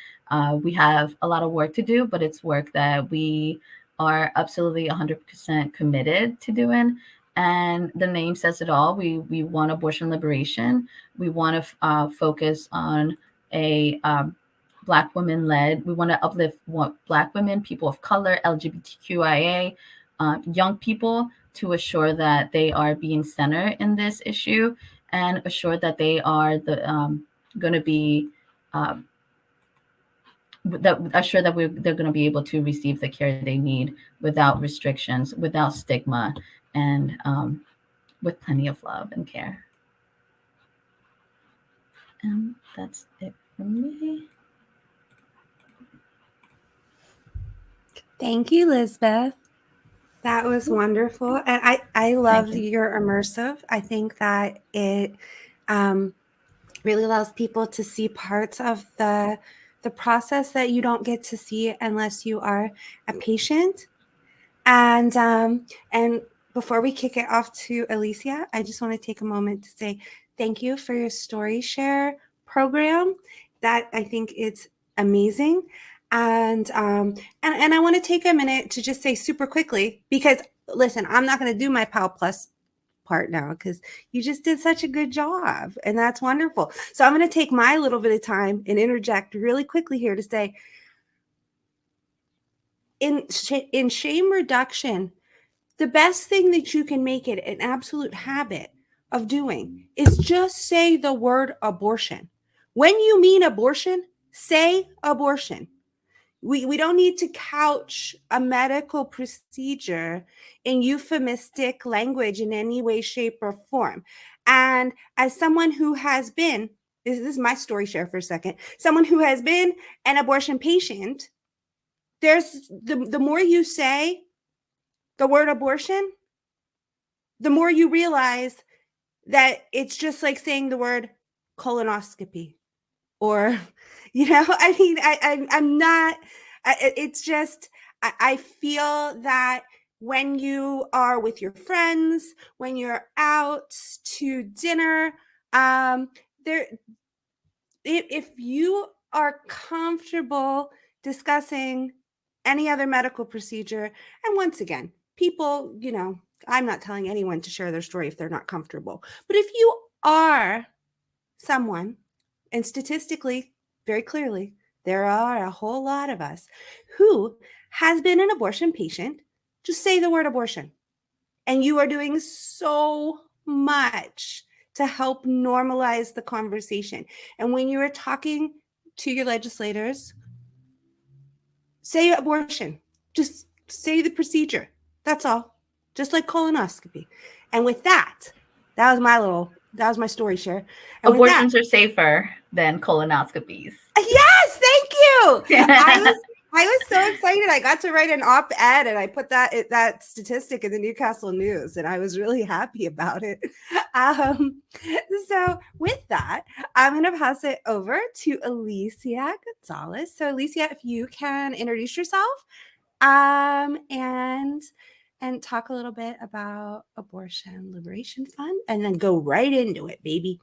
we have a lot of work to do, but it's work that we are absolutely 100% committed to doing. And the name says it all. We want abortion liberation. We want to focus on a Black women-led. We want to uplift Black women, people of color, LGBTQIA, young people, to assure that they are being centered in this issue and assure that they are going to be assure that they're going to be able to receive the care they need without restrictions, without stigma, and with plenty of love and care. And that's it from me. Thank you, Lisbeth. That was wonderful. And I love your immersive. I think that it really allows people to see parts of the process that you don't get to see unless you are a patient. And before we kick it off to Alicia, I just want to take a moment to say thank you for your story share program. That I think it's amazing. And I want to take a minute to just say super quickly, because listen, I'm not going to do my PAAL Plus part now because you just did such a good job, and that's wonderful. So I'm going to take my little bit of time and interject really quickly here to say, in shame reduction, the best thing that you can make it an absolute habit of doing is just say the word abortion. When you mean abortion, say abortion. We don't need to couch a medical procedure in euphemistic language in any way, shape, or form. And as someone who has been, this is my story share for a second, someone who has been an abortion patient, there's the more you say the word abortion, the more you realize that it's just like saying the word colonoscopy, or, I mean, I'm not, it's just, I feel that when you are with your friends, when you're out to dinner, if you are comfortable discussing any other medical procedure, and once again, people, I'm not telling anyone to share their story if they're not comfortable, but if you are someone, and statistically, very clearly, there are a whole lot of us who has been an abortion patient, just say the word abortion. And you are doing so much to help normalize the conversation. And when you are talking to your legislators, say abortion. Just say the procedure. That's all. Just like colonoscopy. And with that was my story share. And abortions are safer than colonoscopies. Yes, thank you. I was so excited. I got to write an op-ed, and I put that statistic in the Newcastle News, and I was really happy about it. So with that, I'm going to pass it over to Alicia Gonzalez. So Alicia, if you can introduce yourself and talk a little bit about Abortion Liberation Fund, and then go right into it, baby.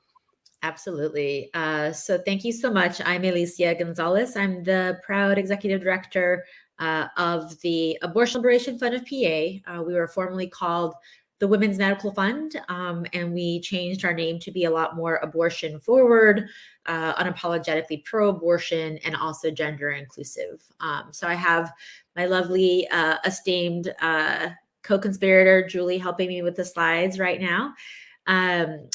Absolutely. So thank you so much. I'm Alicia Gonzalez. I'm the proud executive director of the Abortion Liberation Fund of PA. We were formerly called the Women's Medical Fund, and we changed our name to be a lot more abortion forward, unapologetically pro-abortion, and also gender inclusive. So I have my lovely esteemed co-conspirator, Julie, helping me with the slides right now.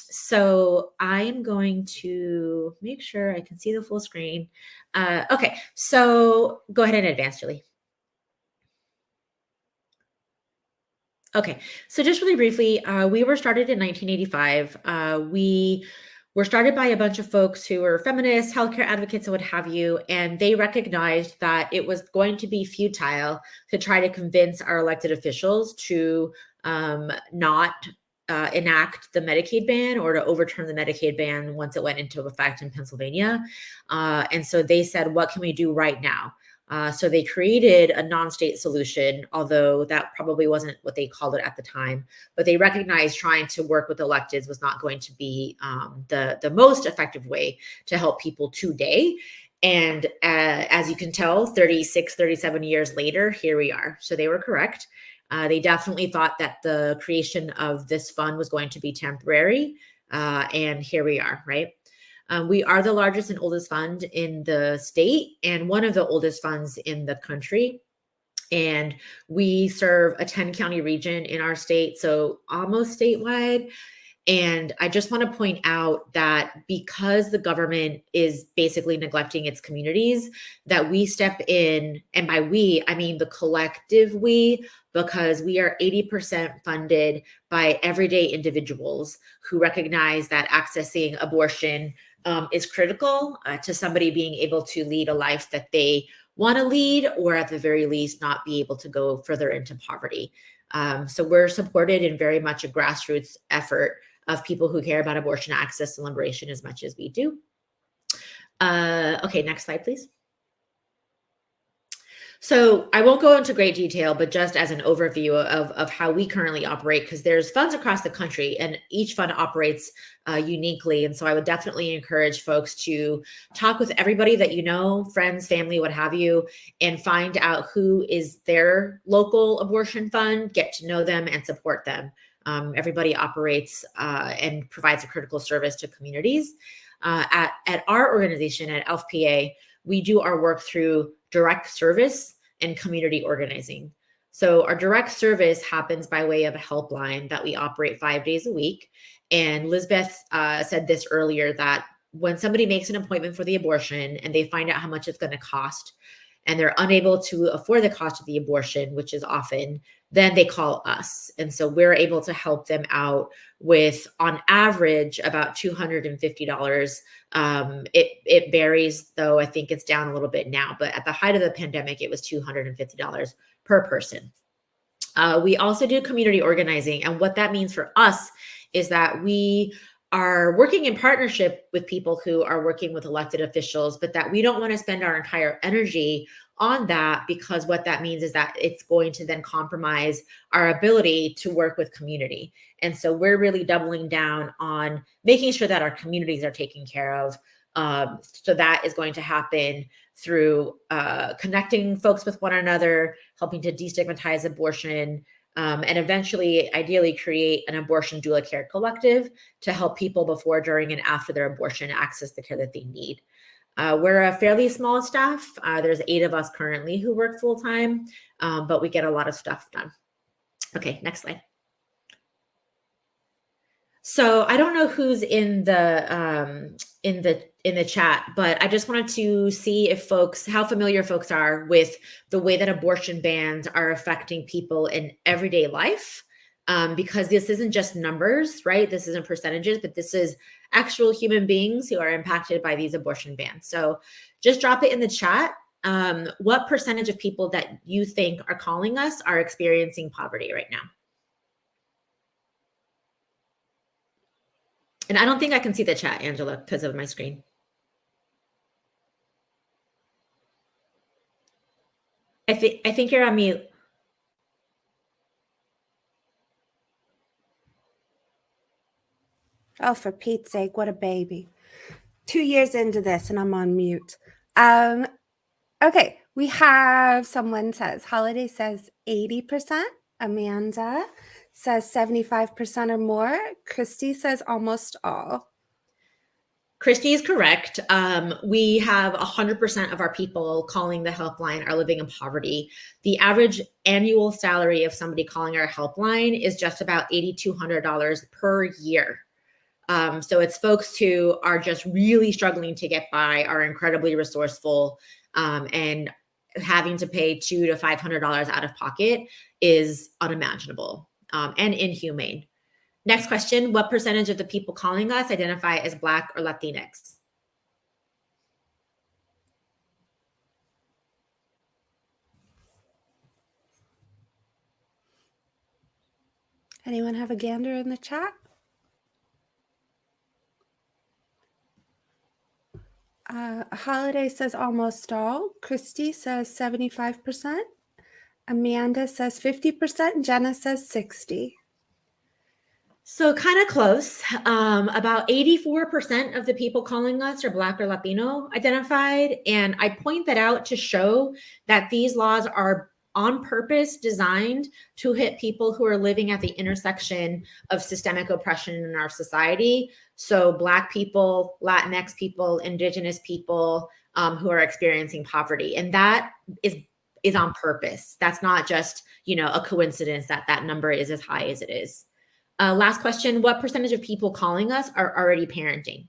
So I am going to make sure I can see the full screen. Okay, so go ahead and advance, Julie. Okay, so just really briefly, we were started in 1985. We were started by a bunch of folks who were feminists, healthcare advocates, and what have you, and they recognized that it was going to be futile to try to convince our elected officials to not enact the Medicaid ban or to overturn the Medicaid ban once it went into effect in Pennsylvania. And so they said, what can we do right now? So they created a non-state solution, although that probably wasn't what they called it at the time. But they recognized trying to work with electeds was not going to be the most effective way to help people today. And as you can tell, 36, 37 years later, here we are. So they were correct. They definitely thought that the creation of this fund was going to be temporary. And here we are, right? We are the largest and oldest fund in the state and one of the oldest funds in the country. And we serve a 10-county region in our state, so almost statewide. And I just want to point out that because the government is basically neglecting its communities, that we step in, and by we, I mean the collective we, because we are 80% funded by everyday individuals who recognize that accessing abortion is critical to somebody being able to lead a life that they want to lead, or at the very least, not be able to go further into poverty. So we're supported in very much a grassroots effort of people who care about abortion access and liberation as much as we do. Okay, next slide, please. So I won't go into great detail, but just as an overview of how we currently operate, because there's funds across the country and each fund operates uniquely. And so I would definitely encourage folks to talk with everybody that you know, friends, family, what have you, and find out who is their local abortion fund, get to know them and support them. Everybody operates and provides a critical service to communities. At our organization, at ACLU of PA, we do our work through direct service and community organizing. So our direct service happens by way of a helpline that we operate 5 days a week. And Lisbeth said this earlier, that when somebody makes an appointment for the abortion and they find out how much it's going to cost, and they're unable to afford the cost of the abortion, which is often, then they call us. And so we're able to help them out with, on average, about $250. It varies, though. I think it's down a little bit now, but at the height of the pandemic, it was $250 per person. We also do community organizing. And what that means for us is that we are working in partnership with people who are working with elected officials, but that we don't want to spend our entire energy on that, because what that means is that it's going to then compromise our ability to work with community. And so we're really doubling down on making sure that our communities are taken care of. So that is going to happen through connecting folks with one another, helping to destigmatize abortion, and eventually, ideally, create an abortion doula care collective to help people before, during, and after their abortion access the care that they need. We're a fairly small staff. There's 8 of us currently who work full time, but we get a lot of stuff done. Okay, next slide. So I don't know who's in the chat, but I just wanted to see if how familiar folks are with the way that abortion bans are affecting people in everyday life. Because this isn't just numbers, right? This isn't percentages, but this is actual human beings who are impacted by these abortion bans. So just drop it in the chat. What percentage of people that you think are calling us are experiencing poverty right now? And I don't think I can see the chat, Angela, because of my screen. I think you're on mute. Oh, for Pete's sake, what a baby. 2 years into this and I'm on mute. Okay, we have someone says, Holiday says 80%. Amanda says 75% or more. Christy says almost all. Christy is correct. We have 100% of our people calling the helpline are living in poverty. The average annual salary of somebody calling our helpline is just about $8,200 per year. So it's folks who are just really struggling to get by, are incredibly resourceful, and having to pay $200 to $500 out of pocket is unimaginable and inhumane. Next question, what percentage of the people calling us identify as Black or Latinx? Anyone have a gander in the chat? Holiday says almost all. Christy says 75%. Amanda says 50%. Jenna says 60%. So kind of close. About 84% of the people calling us are Black or Latino identified. And I point that out to show that these laws are on purpose designed to hit people who are living at the intersection of systemic oppression in our society. So Black people, Latinx people, Indigenous people who are experiencing poverty. And that is on purpose. That's not just, a coincidence that that number is as high as it is. Last question, what percentage of people calling us are already parenting?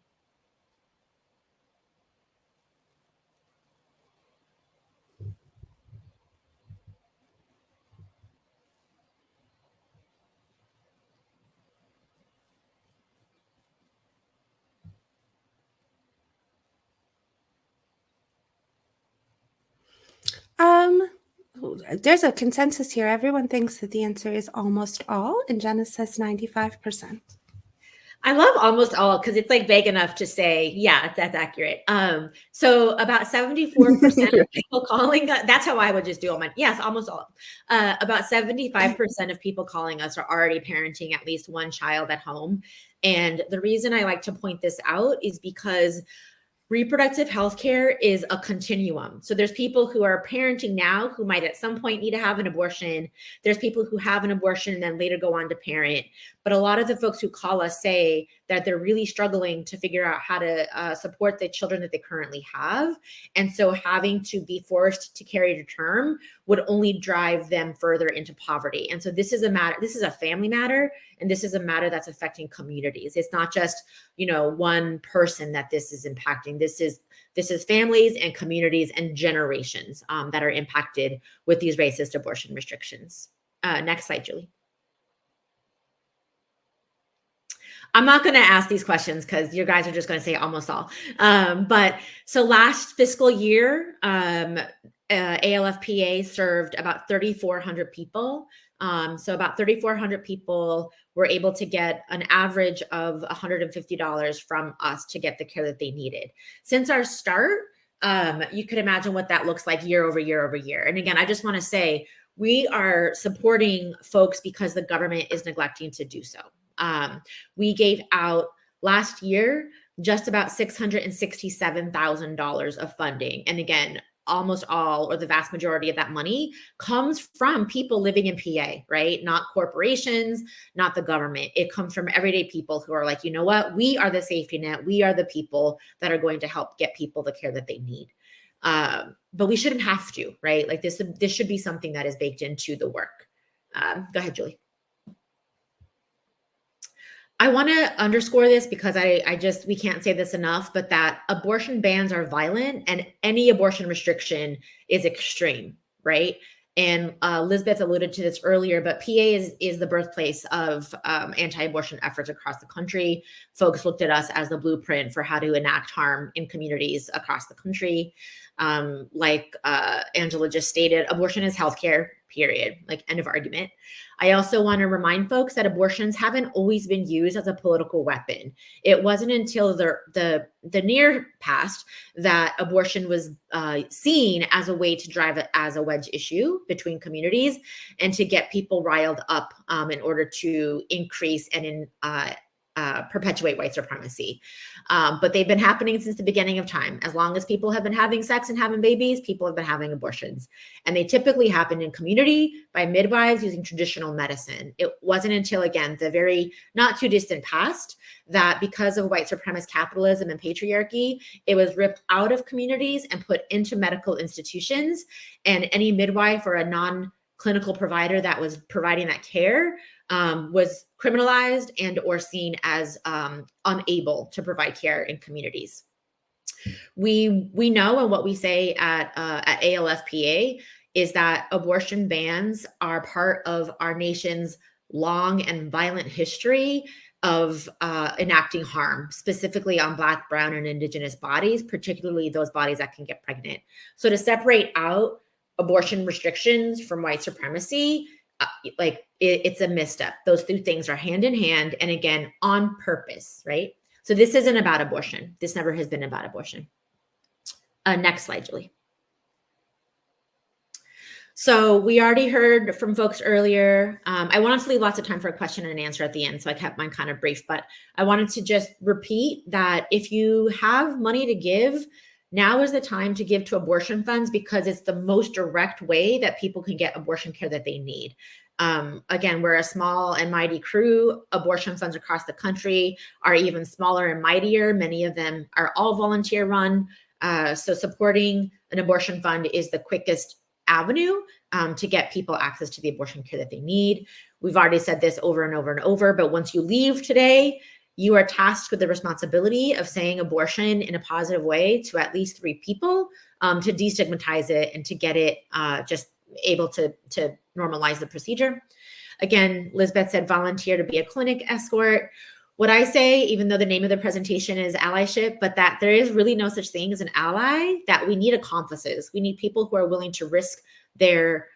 There's a consensus here. Everyone thinks that the answer is almost all, and Jenna says 95%. I love almost all because it's like vague enough to say, yeah, that's accurate. So about 74% of people calling, that's how I would just do them. Yes, almost all. About 75% of people calling us are already parenting at least one child at home. And the reason I like to point this out is because reproductive health care is a continuum. So there's people who are parenting now who might at some point need to have an abortion. There's people who have an abortion and then later go on to parent. But a lot of the folks who call us say that they're really struggling to figure out how to support the children that they currently have. And so having to be forced to carry to term would only drive them further into poverty. And so this is a family matter, and this is a matter that's affecting communities. It's not just, one person that this is impacting. This is families and communities and generations that are impacted with these racist abortion restrictions. Next slide, Julie. I'm not going to ask these questions because you guys are just going to say almost all. But so last fiscal year, ALFPA served about 3,400 people. So about 3,400 people were able to get an average of $150 from us to get the care that they needed. Since our start, you could imagine what that looks like year over year over year. And again, I just want to say we are supporting folks because the government is neglecting to do so. We gave out last year just about $667,000 of funding. And again, almost all or the vast majority of that money comes from people living in PA, right? Not corporations, not the government. It comes from everyday people who are like, you know what? We are the safety net. We are the people that are going to help get people the care that they need. But we shouldn't have to, right? Like this should be something that is baked into the work. Go ahead, Julie. I want to underscore this because we can't say this enough, but that abortion bans are violent and any abortion restriction is extreme, right? And Elizabeth alluded to this earlier, but PA is the birthplace of anti-abortion efforts across the country. Folks looked at us as the blueprint for how to enact harm in communities across the country. Like Angela just stated, abortion is healthcare, period, like end of argument. I also want to remind folks that abortions haven't always been used as a political weapon. It wasn't until the near past that abortion was seen as a way to drive it as a wedge issue between communities and to get people riled up in order to increase and perpetuate white supremacy. But they've been happening since the beginning of time. As long as people have been having sex and having babies, people have been having abortions. And they typically happen in community by midwives using traditional medicine. It wasn't until, again, the very not too distant past that because of white supremacist capitalism and patriarchy, it was ripped out of communities and put into medical institutions. And any midwife or a non-clinical provider that was providing that care was criminalized and or seen as unable to provide care in communities. We know, and what we say at ALFPA is that abortion bans are part of our nation's long and violent history of enacting harm, specifically on Black, Brown, and Indigenous bodies, particularly those bodies that can get pregnant. So to separate out abortion restrictions from white supremacy, it's a misstep. Those two things are hand in hand, and again, on purpose, right? So this isn't about abortion. This never has been about abortion. Next slide, Julie. So we already heard from folks earlier. I wanted to leave lots of time for a question and answer at the end, so I kept mine kind of brief, but I wanted to just repeat that if you have money to give, Now is the time to give to abortion funds because it's the most direct way that people can get abortion care that they need. Again, we're a small and mighty crew. Abortion funds across the country are even smaller and mightier. Many of them are all volunteer run. So supporting an abortion fund is the quickest avenue to get people access to the abortion care that they need. We've already said this over and over and over, but once you leave today, you are tasked with the responsibility of saying abortion in a positive way to at least 3 people to destigmatize it and to get it just able to normalize the procedure. Again, Lisbeth said volunteer to be a clinic escort. What I say, even though the name of the presentation is allyship, but that there is really no such thing as an ally, that we need accomplices. We need people who are willing to risk their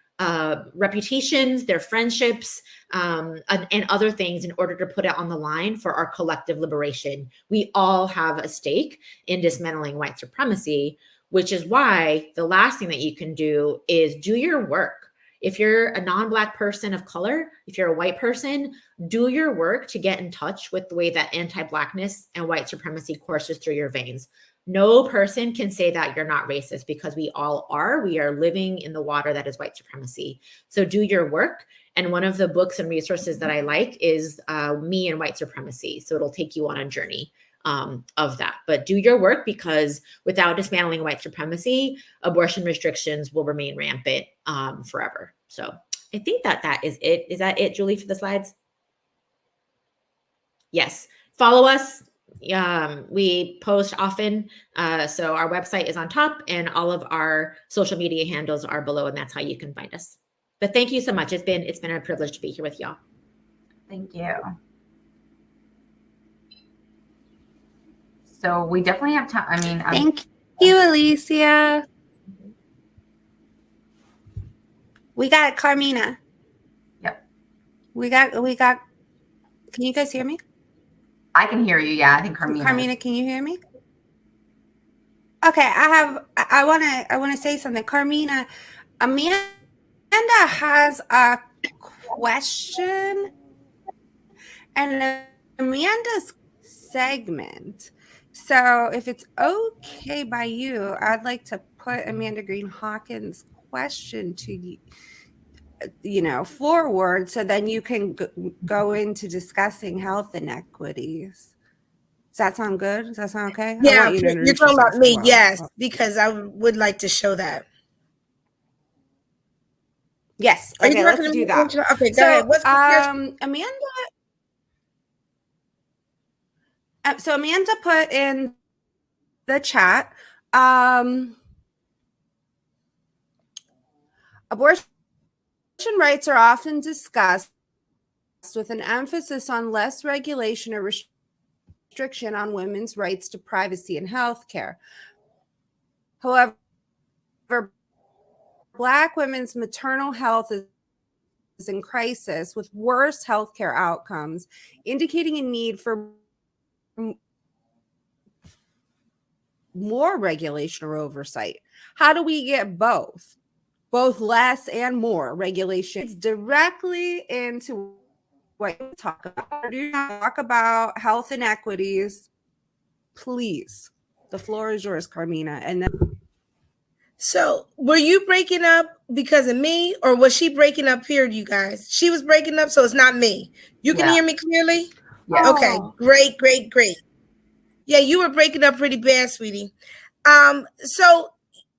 reputations, their friendships, and other things in order to put it on the line for our collective liberation. We all have a stake in dismantling white supremacy, which is why the last thing that you can do is do your work. If you're a non-Black person of color, if you're a white person, do your work to get in touch with the way that anti-Blackness and white supremacy courses through your veins. No person can say that you're not racist because we all are. We are living in the water that is white supremacy. So do your work. And one of the books and resources that I like is Me and White Supremacy. So it'll take you on a journey of that. But do your work, because without dismantling white supremacy, abortion restrictions will remain rampant forever. So I think that is it. Is that it, Julie, for the slides? Yes. Follow us. We post often. So our website is on top and all of our social media handles are below, and that's how you can find us. But thank you so much. It's been a privilege to be here with y'all. Thank you. So we definitely have time. I mean, Thank you, Alicia. We got Carmina. Yep. We got, can you guys hear me? I can hear you. Yeah, I think Carmina, can you hear me? Okay, I want to say something. Carmina, Amanda has a question, and Amanda's segment. So if it's okay by you, I'd like to put Amanda Green Hawkins' question to you, forward, so then you can go into discussing health inequities. Does that sound good? Does that sound okay? Yeah, you're talking about me, yes, because I would like to show that. Yes. Okay, let's do that. Okay, go ahead. What's Amanda? So Amanda put in the chat, abortion rights are often discussed with an emphasis on less regulation or restriction on women's rights to privacy and health care. However, Black women's maternal health is in crisis, with worse healthcare outcomes, indicating a need for more regulation or oversight. How do we get both less and more regulation? It's directly into what you talk about. Do you talk about health inequities? Please, the floor is yours, Carmina. And then, so were you breaking up because of me, or was she breaking up here, you guys? She was breaking up, so it's not me. You can hear me clearly? Yeah. Okay, great. Yeah, you were breaking up pretty bad, sweetie. So,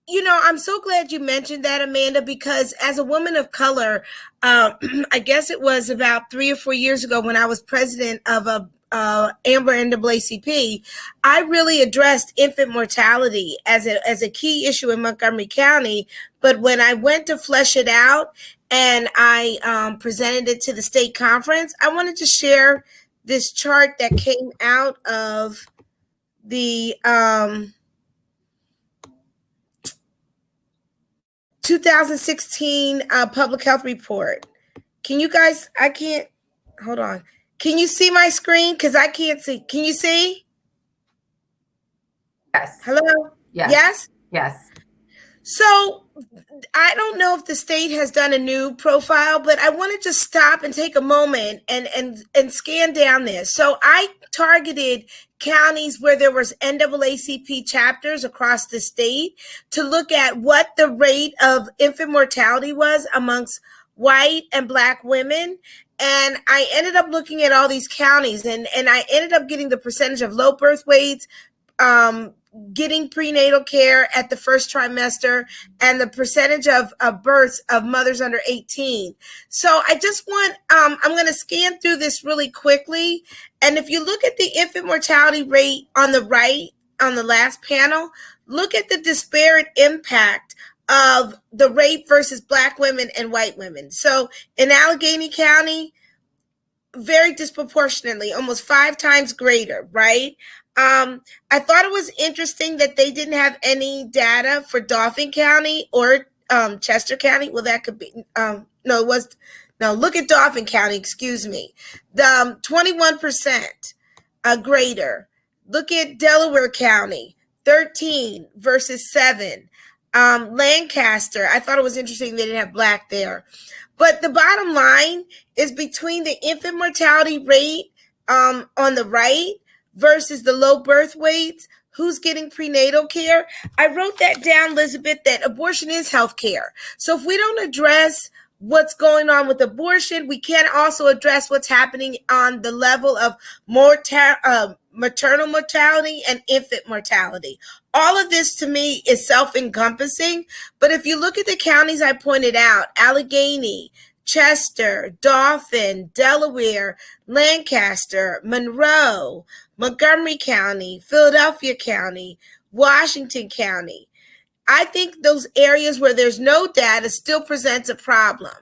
I'm so glad you mentioned that, Amanda, because as a woman of color, I guess it was about 3 or 4 years ago when I was president of Amber NAACP, I really addressed infant mortality as a key issue in Montgomery County. But when I went to flesh it out and I presented it to the state conference, I wanted to share this chart that came out of the 2016 public health report. Can you guys, hold on. Can you see my screen? Because I can't see. Can you see? Yes. Hello? Yes. Yes? Yes. So I don't know if the state has done a new profile, but I wanted to stop and take a moment and scan down this. So I targeted counties where there was NAACP chapters across the state to look at what the rate of infant mortality was amongst white and Black women. And I ended up looking at all these counties, and I ended up getting the percentage of low birth weights, getting prenatal care at the first trimester, and the percentage of births of mothers under 18. So I just want, I'm going to scan through this really quickly. And if you look at the infant mortality rate on the right, on the last panel, look at the disparate impact of the rate versus Black women and white women. So in Allegheny County, very disproportionately, almost 5 times greater, right? I thought it was interesting that they didn't have any data for Dauphin County or Chester County. Well, that could be, look at Dauphin County, excuse me. The 21% greater. Look at Delaware County, 13 versus 7. Lancaster, I thought it was interesting they didn't have Black there. But the bottom line is between the infant mortality rate on the right versus the low birth weights, who's getting prenatal care. I wrote that down, Elizabeth, that abortion is health care. So if we don't address what's going on with abortion, we can also address what's happening on the level of maternal mortality and infant mortality. All of this to me is self-encompassing. But if you look at the counties I pointed out, Allegheny, Chester, Dauphin, Delaware, Lancaster, Monroe, Montgomery County, Philadelphia County, Washington County, I think those areas where there's no data still presents a problem.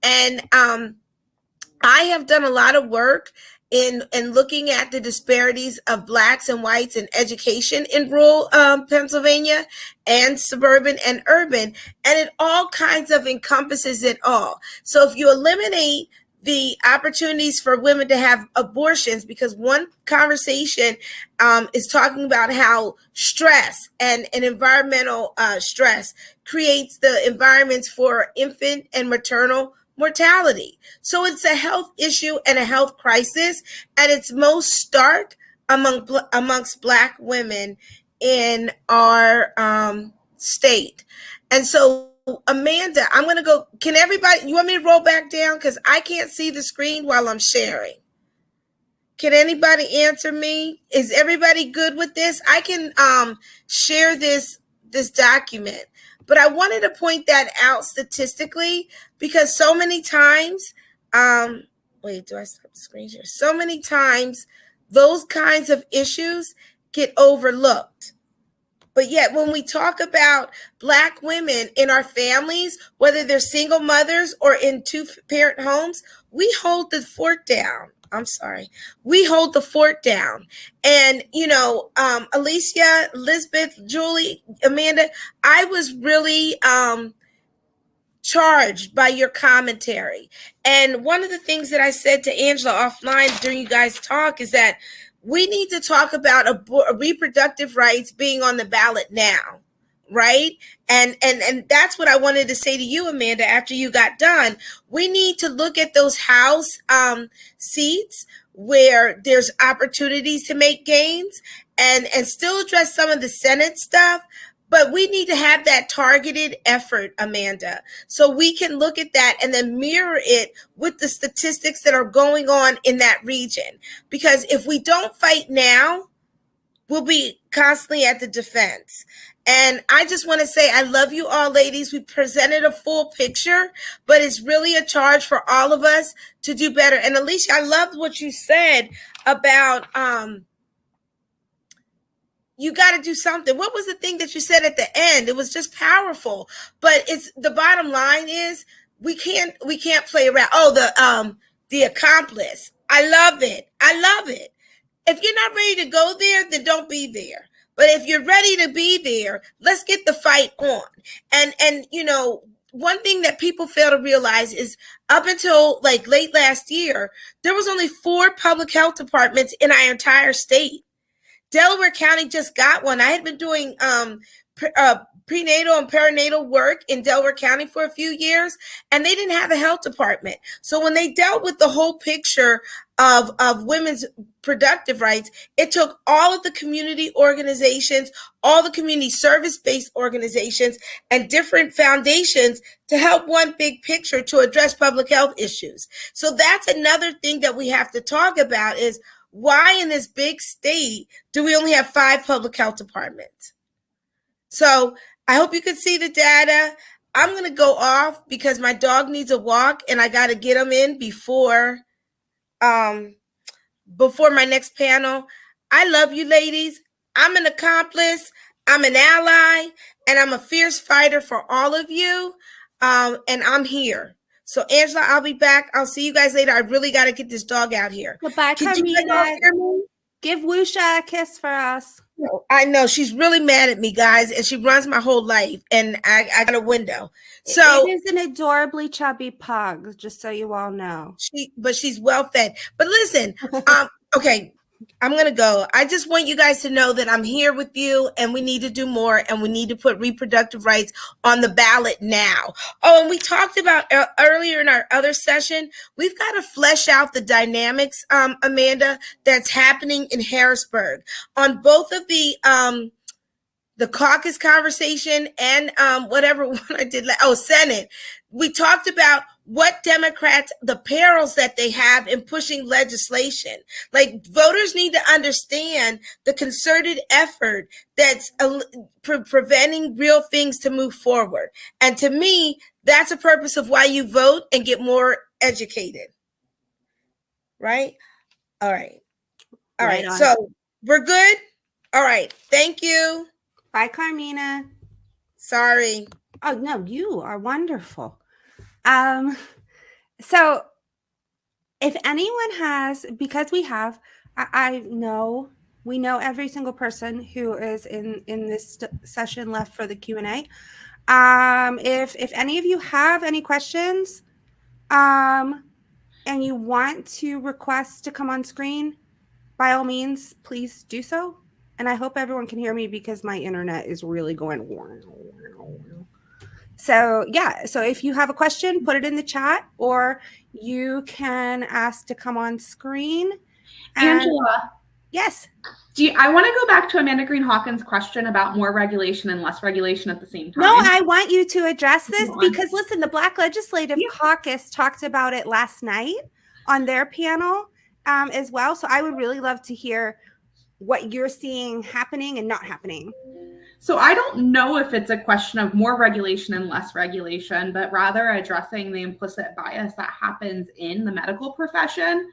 And I have done a lot of work in looking at the disparities of Blacks and whites in education in rural Pennsylvania and suburban and urban, and it all kinds of encompasses it all. So if you eliminate the opportunities for women to have abortions, because one conversation is talking about how stress and environmental stress creates the environments for infant and maternal mortality. So it's a health issue and a health crisis, and it's most stark amongst Black women in our state. And so, Amanda, I'm going to go. Can everybody, you want me to roll back down? Because I can't see the screen while I'm sharing. Can anybody answer me? Is everybody good with this? I can share this document. But I wanted to point that out statistically because so many times, wait, do I stop the screen share? So many times those kinds of issues get overlooked. But yet when we talk about Black women in our families, whether they're single mothers or in 2-parent homes, we hold the fort down. We hold the fort down. And, Alicia, Elizabeth, Julie, Amanda, I was really charged by your commentary. And one of the things that I said to Angela offline during you guys' talk is that we need to talk about reproductive rights being on the ballot now, right? And that's what I wanted to say to you, Amanda, after you got done. We need to look at those House seats where there's opportunities to make gains and still address some of the Senate stuff. But we need to have that targeted effort, Amanda, so we can look at that and then mirror it with the statistics that are going on in that region. Because if we don't fight now, we'll be constantly at the defense. And I just want to say, I love you all, ladies. We presented a full picture, but it's really a charge for all of us to do better. And Alicia, I loved what you said about, you got to do something. What was the thing that you said at the end? It was just powerful. But it's the bottom line is we can't play around. Oh, the accomplice. I love it. If you're not ready to go there, then don't be there. But if you're ready to be there, let's get the fight on. And one thing that people fail to realize is up until like late last year, there was only 4 public health departments in our entire state. Delaware County just got one. I had been doing prenatal and perinatal work in Delaware County for a few years, and they didn't have a health department. So when they dealt with the whole picture of women's productive rights, it took all of the community organizations, all the community service-based organizations, and different foundations to help one big picture to address public health issues. So that's another thing that we have to talk about, is why in this big state do we only have 5 public health departments? So I hope you can see the data. I'm going to go off because my dog needs a walk and I got to get him in before my next panel. I love you, ladies. I'm an accomplice. I'm an ally, and I'm a fierce fighter for all of you. And I'm here. So Angela, I'll be back. I'll see you guys later. I really got to get this dog out here. Goodbye, Could you guys all Carmina. hear me? Give Wusha a kiss for us. I know she's really mad at me, guys, and she runs my whole life, and I got a window. So it is an adorably chubby pug, just so you all know. she's well fed. But listen, okay, I'm gonna go. I just want you guys to know that I'm here with you, and we need to do more, and we need to put reproductive rights on the ballot now. Oh, and we talked about earlier in our other session, we've got to flesh out the dynamics, Amanda, that's happening in Harrisburg on both of the caucus conversation and whatever one I did. Senate. We talked about what Democrats, the perils that they have in pushing legislation. Like, voters need to understand the concerted effort that's preventing real things to move forward. And to me, that's a purpose of why you vote and get more educated. Right? All right. All right. So we're good? All right. Thank you. Bye, Carmina. Sorry. Oh, no, you are wonderful. So if anyone has, because we have, I know, we know every single person who is in this session left for the Q&A. If any of you have any questions, and you want to request to come on screen, by all means, please do so. And I hope everyone can hear me because my internet is really going. So yeah, so if you have a question, put it in the chat, or you can ask to come on screen. Angela. Yes. I want to go back to Amanda Green Hawkins' question about more regulation and less regulation at the same time. No, I want you to address this because listen, the Black Legislative Caucus talked about it last night on their panel as well. So I would really love to hear what you're seeing happening and not happening. So I don't know if it's a question of more regulation and less regulation, but rather addressing the implicit bias that happens in the medical profession.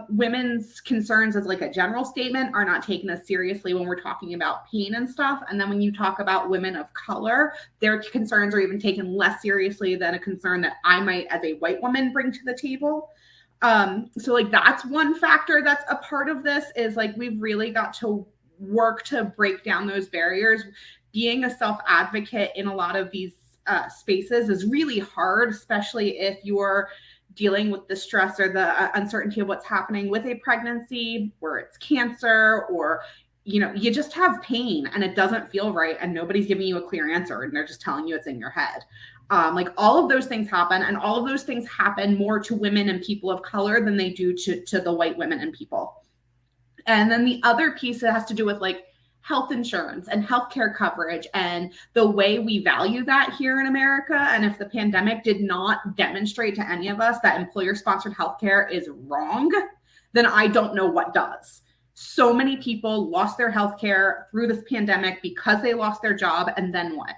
Women's concerns as like a general statement are not taken as seriously when we're talking about pain and stuff. And then when you talk about women of color, their concerns are even taken less seriously than a concern that I might, as a white woman, bring to the table. So like that's one factor that's a part of this, is like we've really got to work to break down those barriers. Being a self-advocate in a lot of these spaces is really hard, especially if you're dealing with the stress or the uncertainty of what's happening with a pregnancy, where it's cancer, or you just have pain and it doesn't feel right and nobody's giving you a clear answer and they're just telling you it's in your head. Like all of those things happen, and all of those things happen more to women and people of color than they do to the white women and people. And then the other piece that has to do with like health insurance and healthcare coverage and the way we value that here in America. And if the pandemic did not demonstrate to any of us that employer-sponsored healthcare is wrong, then I don't know what does. So many people lost their healthcare through this pandemic because they lost their job. And then what?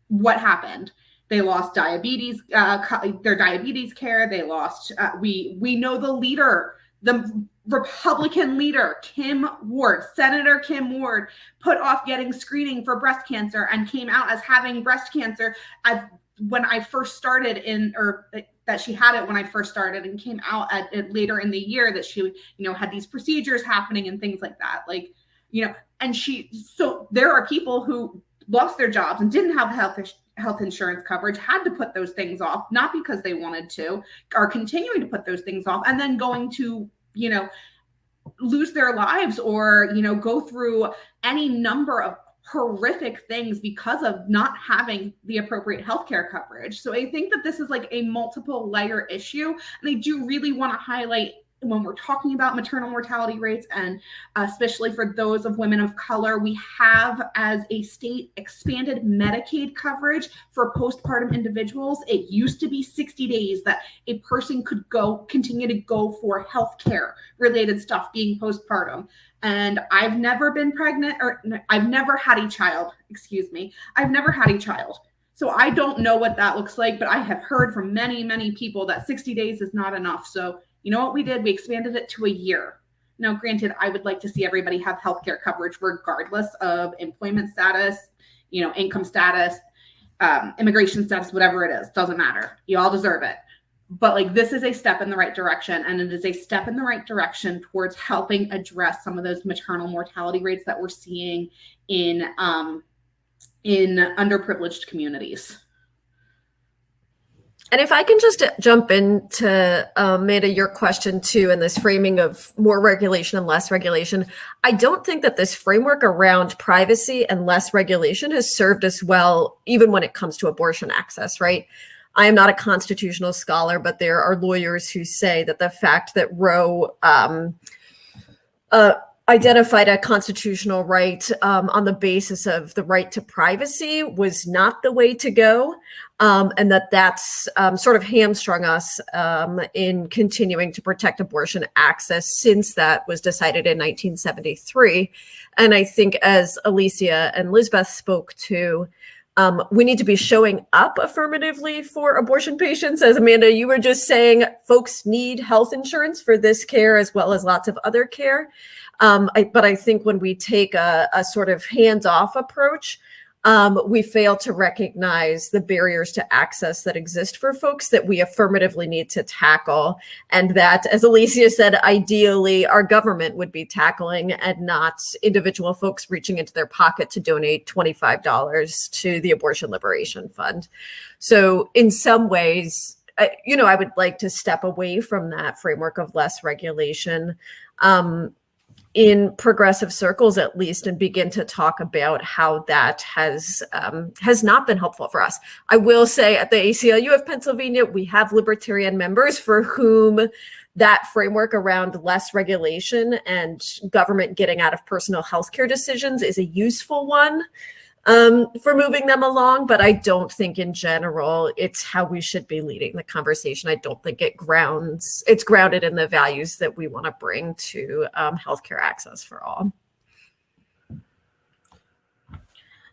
What happened? They lost diabetes, their diabetes care. They lost, we know the leader, the Republican leader, Senator Kim Ward, put off getting screening for breast cancer and came out as having breast cancer when I first started that she had it when I first started, and came out later in the year that she, had these procedures happening and things like that. Like, and so there are people who lost their jobs and didn't have health insurance coverage, had to put those things off, not because they wanted to, are continuing to put those things off, and then going to, lose their lives or, go through any number of horrific things because of not having the appropriate healthcare coverage. So I think that this is like a multiple layer issue. And I do really want to highlight, when we're talking about maternal mortality rates, and especially for those of women of color, we have as a state expanded Medicaid coverage for postpartum individuals. It used to be 60 days that a person could continue to go for healthcare related stuff being postpartum. And I've never been pregnant, or I've never had a child, excuse me. I've never had a child. So I don't know what that looks like, but I have heard from many, many people that 60 days is not enough. So you know what we did? We expanded it to a year. Now, granted, I would like to see everybody have healthcare coverage regardless of employment status, income status, immigration status, whatever it is. Doesn't matter. You all deserve it. But like, this is a step in the right direction, and it is a step in the right direction towards helping address some of those maternal mortality rates that we're seeing in underprivileged communities. And if I can just jump into, Amanda, your question too, in this framing of more regulation and less regulation, I don't think that this framework around privacy and less regulation has served us well, even when it comes to abortion access, right? I am not a constitutional scholar, but there are lawyers who say that the fact that Roe identified a constitutional right on the basis of the right to privacy was not the way to go, and that's sort of hamstrung us in continuing to protect abortion access since that was decided in 1973. And I think, as Alicia and Lisbeth spoke to, we need to be showing up affirmatively for abortion patients. As Amanda, you were just saying, folks need health insurance for this care as well as lots of other care. But I think when we take a sort of hands-off approach, we fail to recognize the barriers to access that exist for folks that we affirmatively need to tackle. And that, as Alicia said, ideally our government would be tackling, and not individual folks reaching into their pocket to donate $25 to the Abortion Liberation Fund. So in some ways, I would like to step away from that framework of less regulation, in progressive circles at least, and begin to talk about how that has not been helpful for us. I will say, at the ACLU of Pennsylvania, we have libertarian members for whom that framework around less regulation and government getting out of personal healthcare decisions is a useful one for moving them along, but I don't think in general it's how we should be leading the conversation. I don't think it's grounded in the values that we want to bring to healthcare access for all.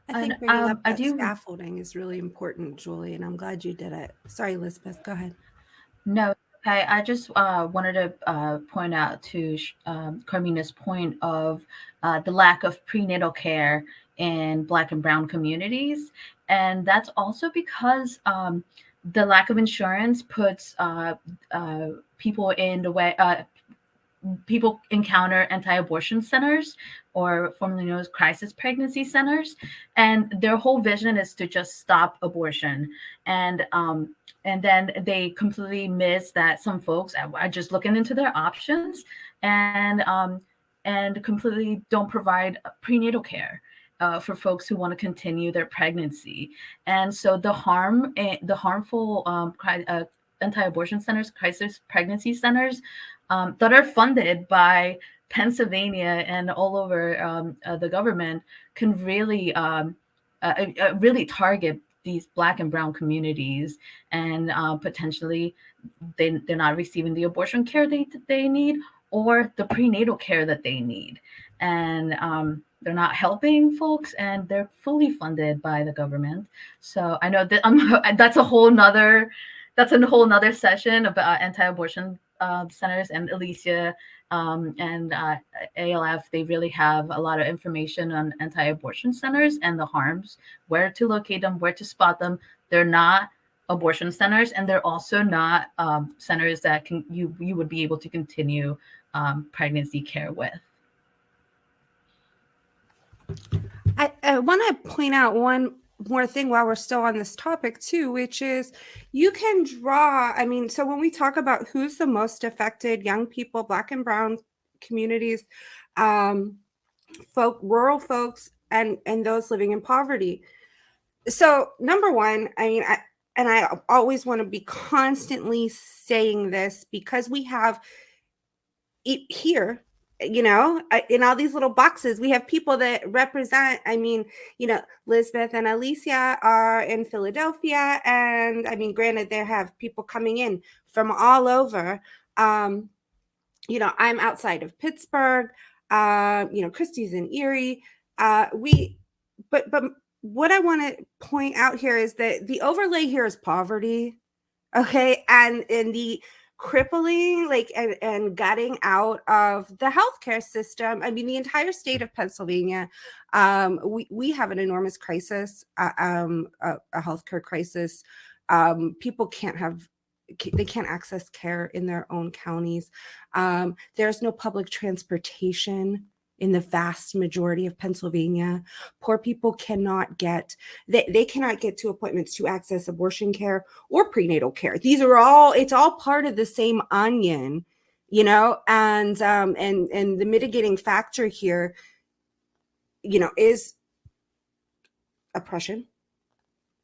I think bringing up that scaffolding is really important, Julie, and I'm glad you did it. Sorry, Elizabeth, go ahead. No, okay. I just wanted to point out to Carmina's point of the lack of prenatal care in Black and Brown communities. And that's also because the lack of insurance puts people in the way, people encounter anti-abortion centers, or formerly known as crisis pregnancy centers. And their whole vision is to just stop abortion. And then they completely miss that some folks are just looking into their options and completely don't provide prenatal care for folks who want to continue their pregnancy. And so the harmful anti-abortion centers, crisis pregnancy centers that are funded by Pennsylvania and all over the government can really target these Black and Brown communities, and potentially they're not receiving the abortion care they need, or the prenatal care that they need. And they're not helping folks, and they're fully funded by the government. So I know that that's a whole nother session about anti-abortion centers, and Alicia and ALF, they really have a lot of information on anti-abortion centers and the harms, where to locate them, where to spot them. They're not abortion centers, and they're also not centers that you would be able to continue pregnancy care with. I want to point out one more thing while we're still on this topic too, which is you can draw, so when we talk about who's the most affected, young people, Black and Brown communities, rural folks, and those living in poverty. So number one, I mean, I always want to be constantly saying this because we have it here, you know, in all these little boxes, we have people that represent, I mean, you know, Lisbeth and Alicia are in Philadelphia. And I mean, granted, they have people coming in from all over. You know, I'm outside of Pittsburgh. You know, Christy's in Erie. But what I want to point out here is that the overlay here is poverty. Okay. And in the crippling, like, and gutting out of the healthcare system. I mean, the entire state of Pennsylvania, we have an enormous crisis, a healthcare crisis. People they can't access care in their own counties. There's no public transportation in the vast majority of Pennsylvania. Poor people cannot get, they cannot get to appointments to access abortion care or prenatal care. It's all part of the same onion, you know, and the mitigating factor here, you know, is oppression,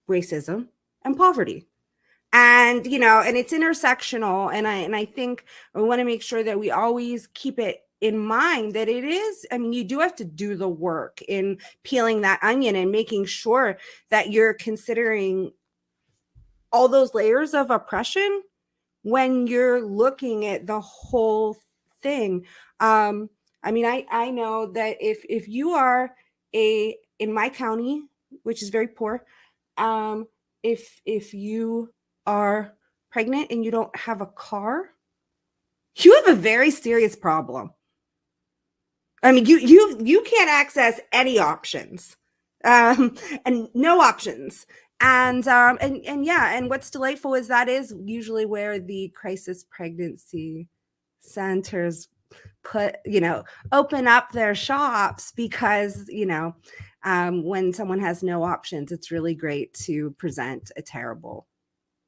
racism, and poverty. And, you know, and it's intersectional. And I think I want to make sure that we always keep it in mind that it is, I mean, you do have to do the work in peeling that onion and making sure that you're considering all those layers of oppression when you're looking at the whole thing. I mean, I know that if you are in my county, which is very poor, if you are pregnant and you don't have a car, you have a very serious problem. I mean, you can't access any options, and no options. And yeah, and what's delightful is that is usually where the crisis pregnancy centers open up their shops, because, you know, when someone has no options, it's really great to present a terrible,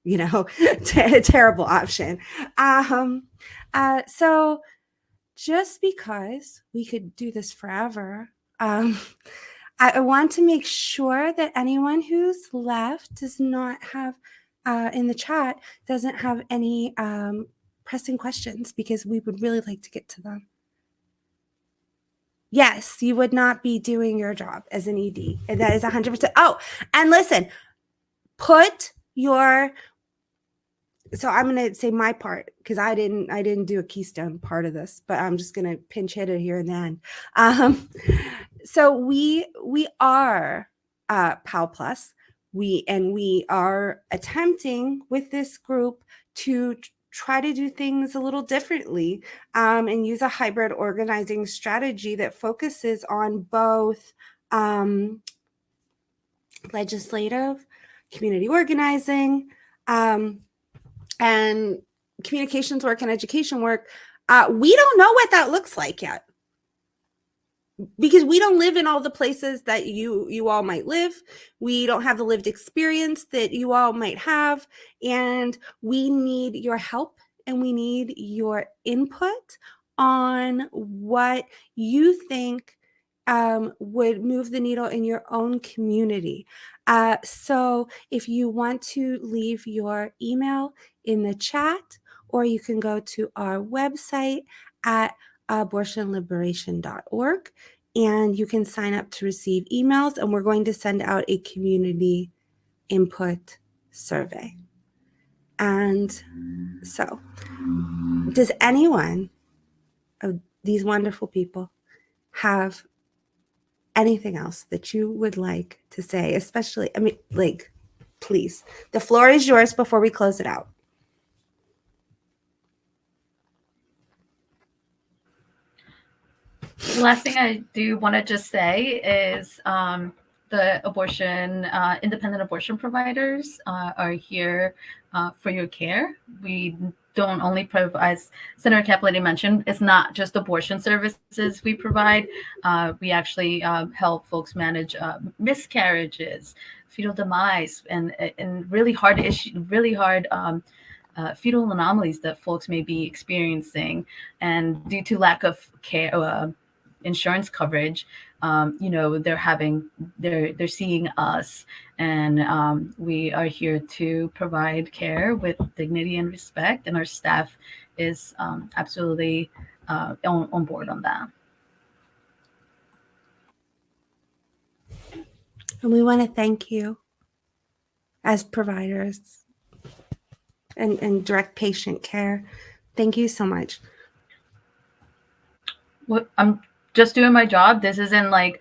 you know, terrible option. So just because we could do this forever, I want to make sure that anyone who's left does not have, in the chat, doesn't have any pressing questions, because we would really like to get to them. Yes, you would not be doing your job as an ED. And that is 100%. Oh, and listen, so I'm going to say my part, because I didn't do a Keystone part of this, but I'm just going to pinch hit it here and then. So we are PAAL Plus. We are attempting with this group to try to do things a little differently, and use a hybrid organizing strategy that focuses on both legislative, community organizing, and communications work and education work. We don't know what that looks like yet, because we don't live in all the places that you all might live. We don't have the lived experience that you all might have, and we need your help and we need your input on what you think would move the needle in your own community. So if you want to leave your email in the chat, or you can go to our website at abortionliberation.org, and you can sign up to receive emails, and we're going to send out a community input survey. And so, does anyone of these wonderful people have anything else that you would like to say? Especially, I mean, like, please, the floor is yours before we close it out. The last thing I do want to just say is the independent abortion providers are here for your care. We don't only provide, as Senator Cappelletti mentioned, it's not just abortion services we provide. We actually help folks manage miscarriages, fetal demise, and really hard fetal anomalies that folks may be experiencing. And due to lack of care, insurance coverage, they're seeing us, and we are here to provide care with dignity and respect, and our staff is absolutely on board on that. And we want to thank you as providers and direct patient care. Thank you so much. Well, I'm just doing my job. This isn't like,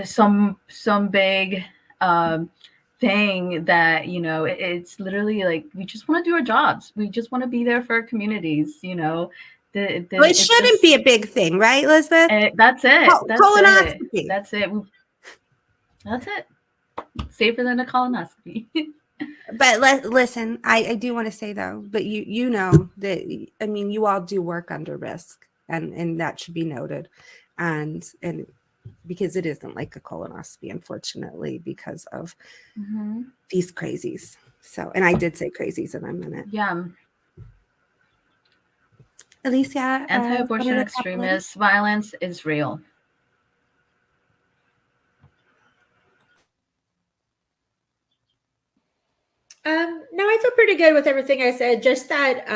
some big thing that, it's literally like, we just want to do our jobs. We just want to be there for our communities, Well, it shouldn't be a big thing, right, Elizabeth? That's it. Colonoscopy. That's it. That's it. Safer than a colonoscopy. But listen, I do want to say though, but you know that, I mean, you all do work under risk, and that should be noted, and because it isn't like a colonoscopy, unfortunately, because of these crazies. So, and I did say crazies, and I meant it. Yeah. Alicia, Anti-abortion extremist violence is real. No, I feel pretty good with everything I said. Just that,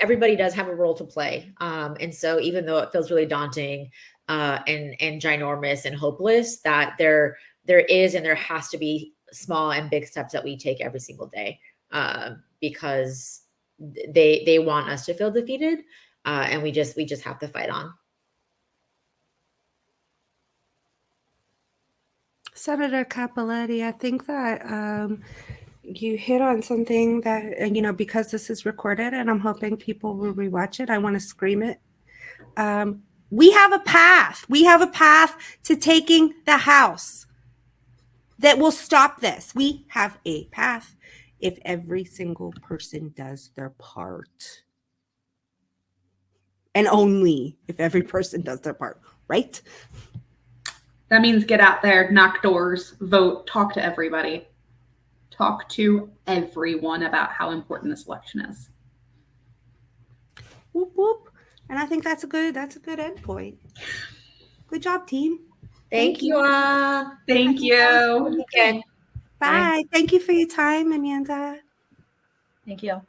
everybody does have a role to play. And so even though it feels really daunting, and ginormous and hopeless, that there is, and there has to be small and big steps that we take every single day, because they want us to feel defeated. And we just have to fight on. Senator Cappelletti, I think that you hit on something that, because this is recorded and I'm hoping people will rewatch it, I want to scream it. We have a path. We have a path to taking the House that will stop this. We have a path if every single person does their part. And only if every person does their part, right? That means get out there, knock doors, vote, talk to everybody. Talk to everyone about how important this election is. Whoop, whoop. And I think that's a good end point. Good job, team. Thank you all. Thank you. Again. Bye. Thank you for your time, Amanda. Thank you.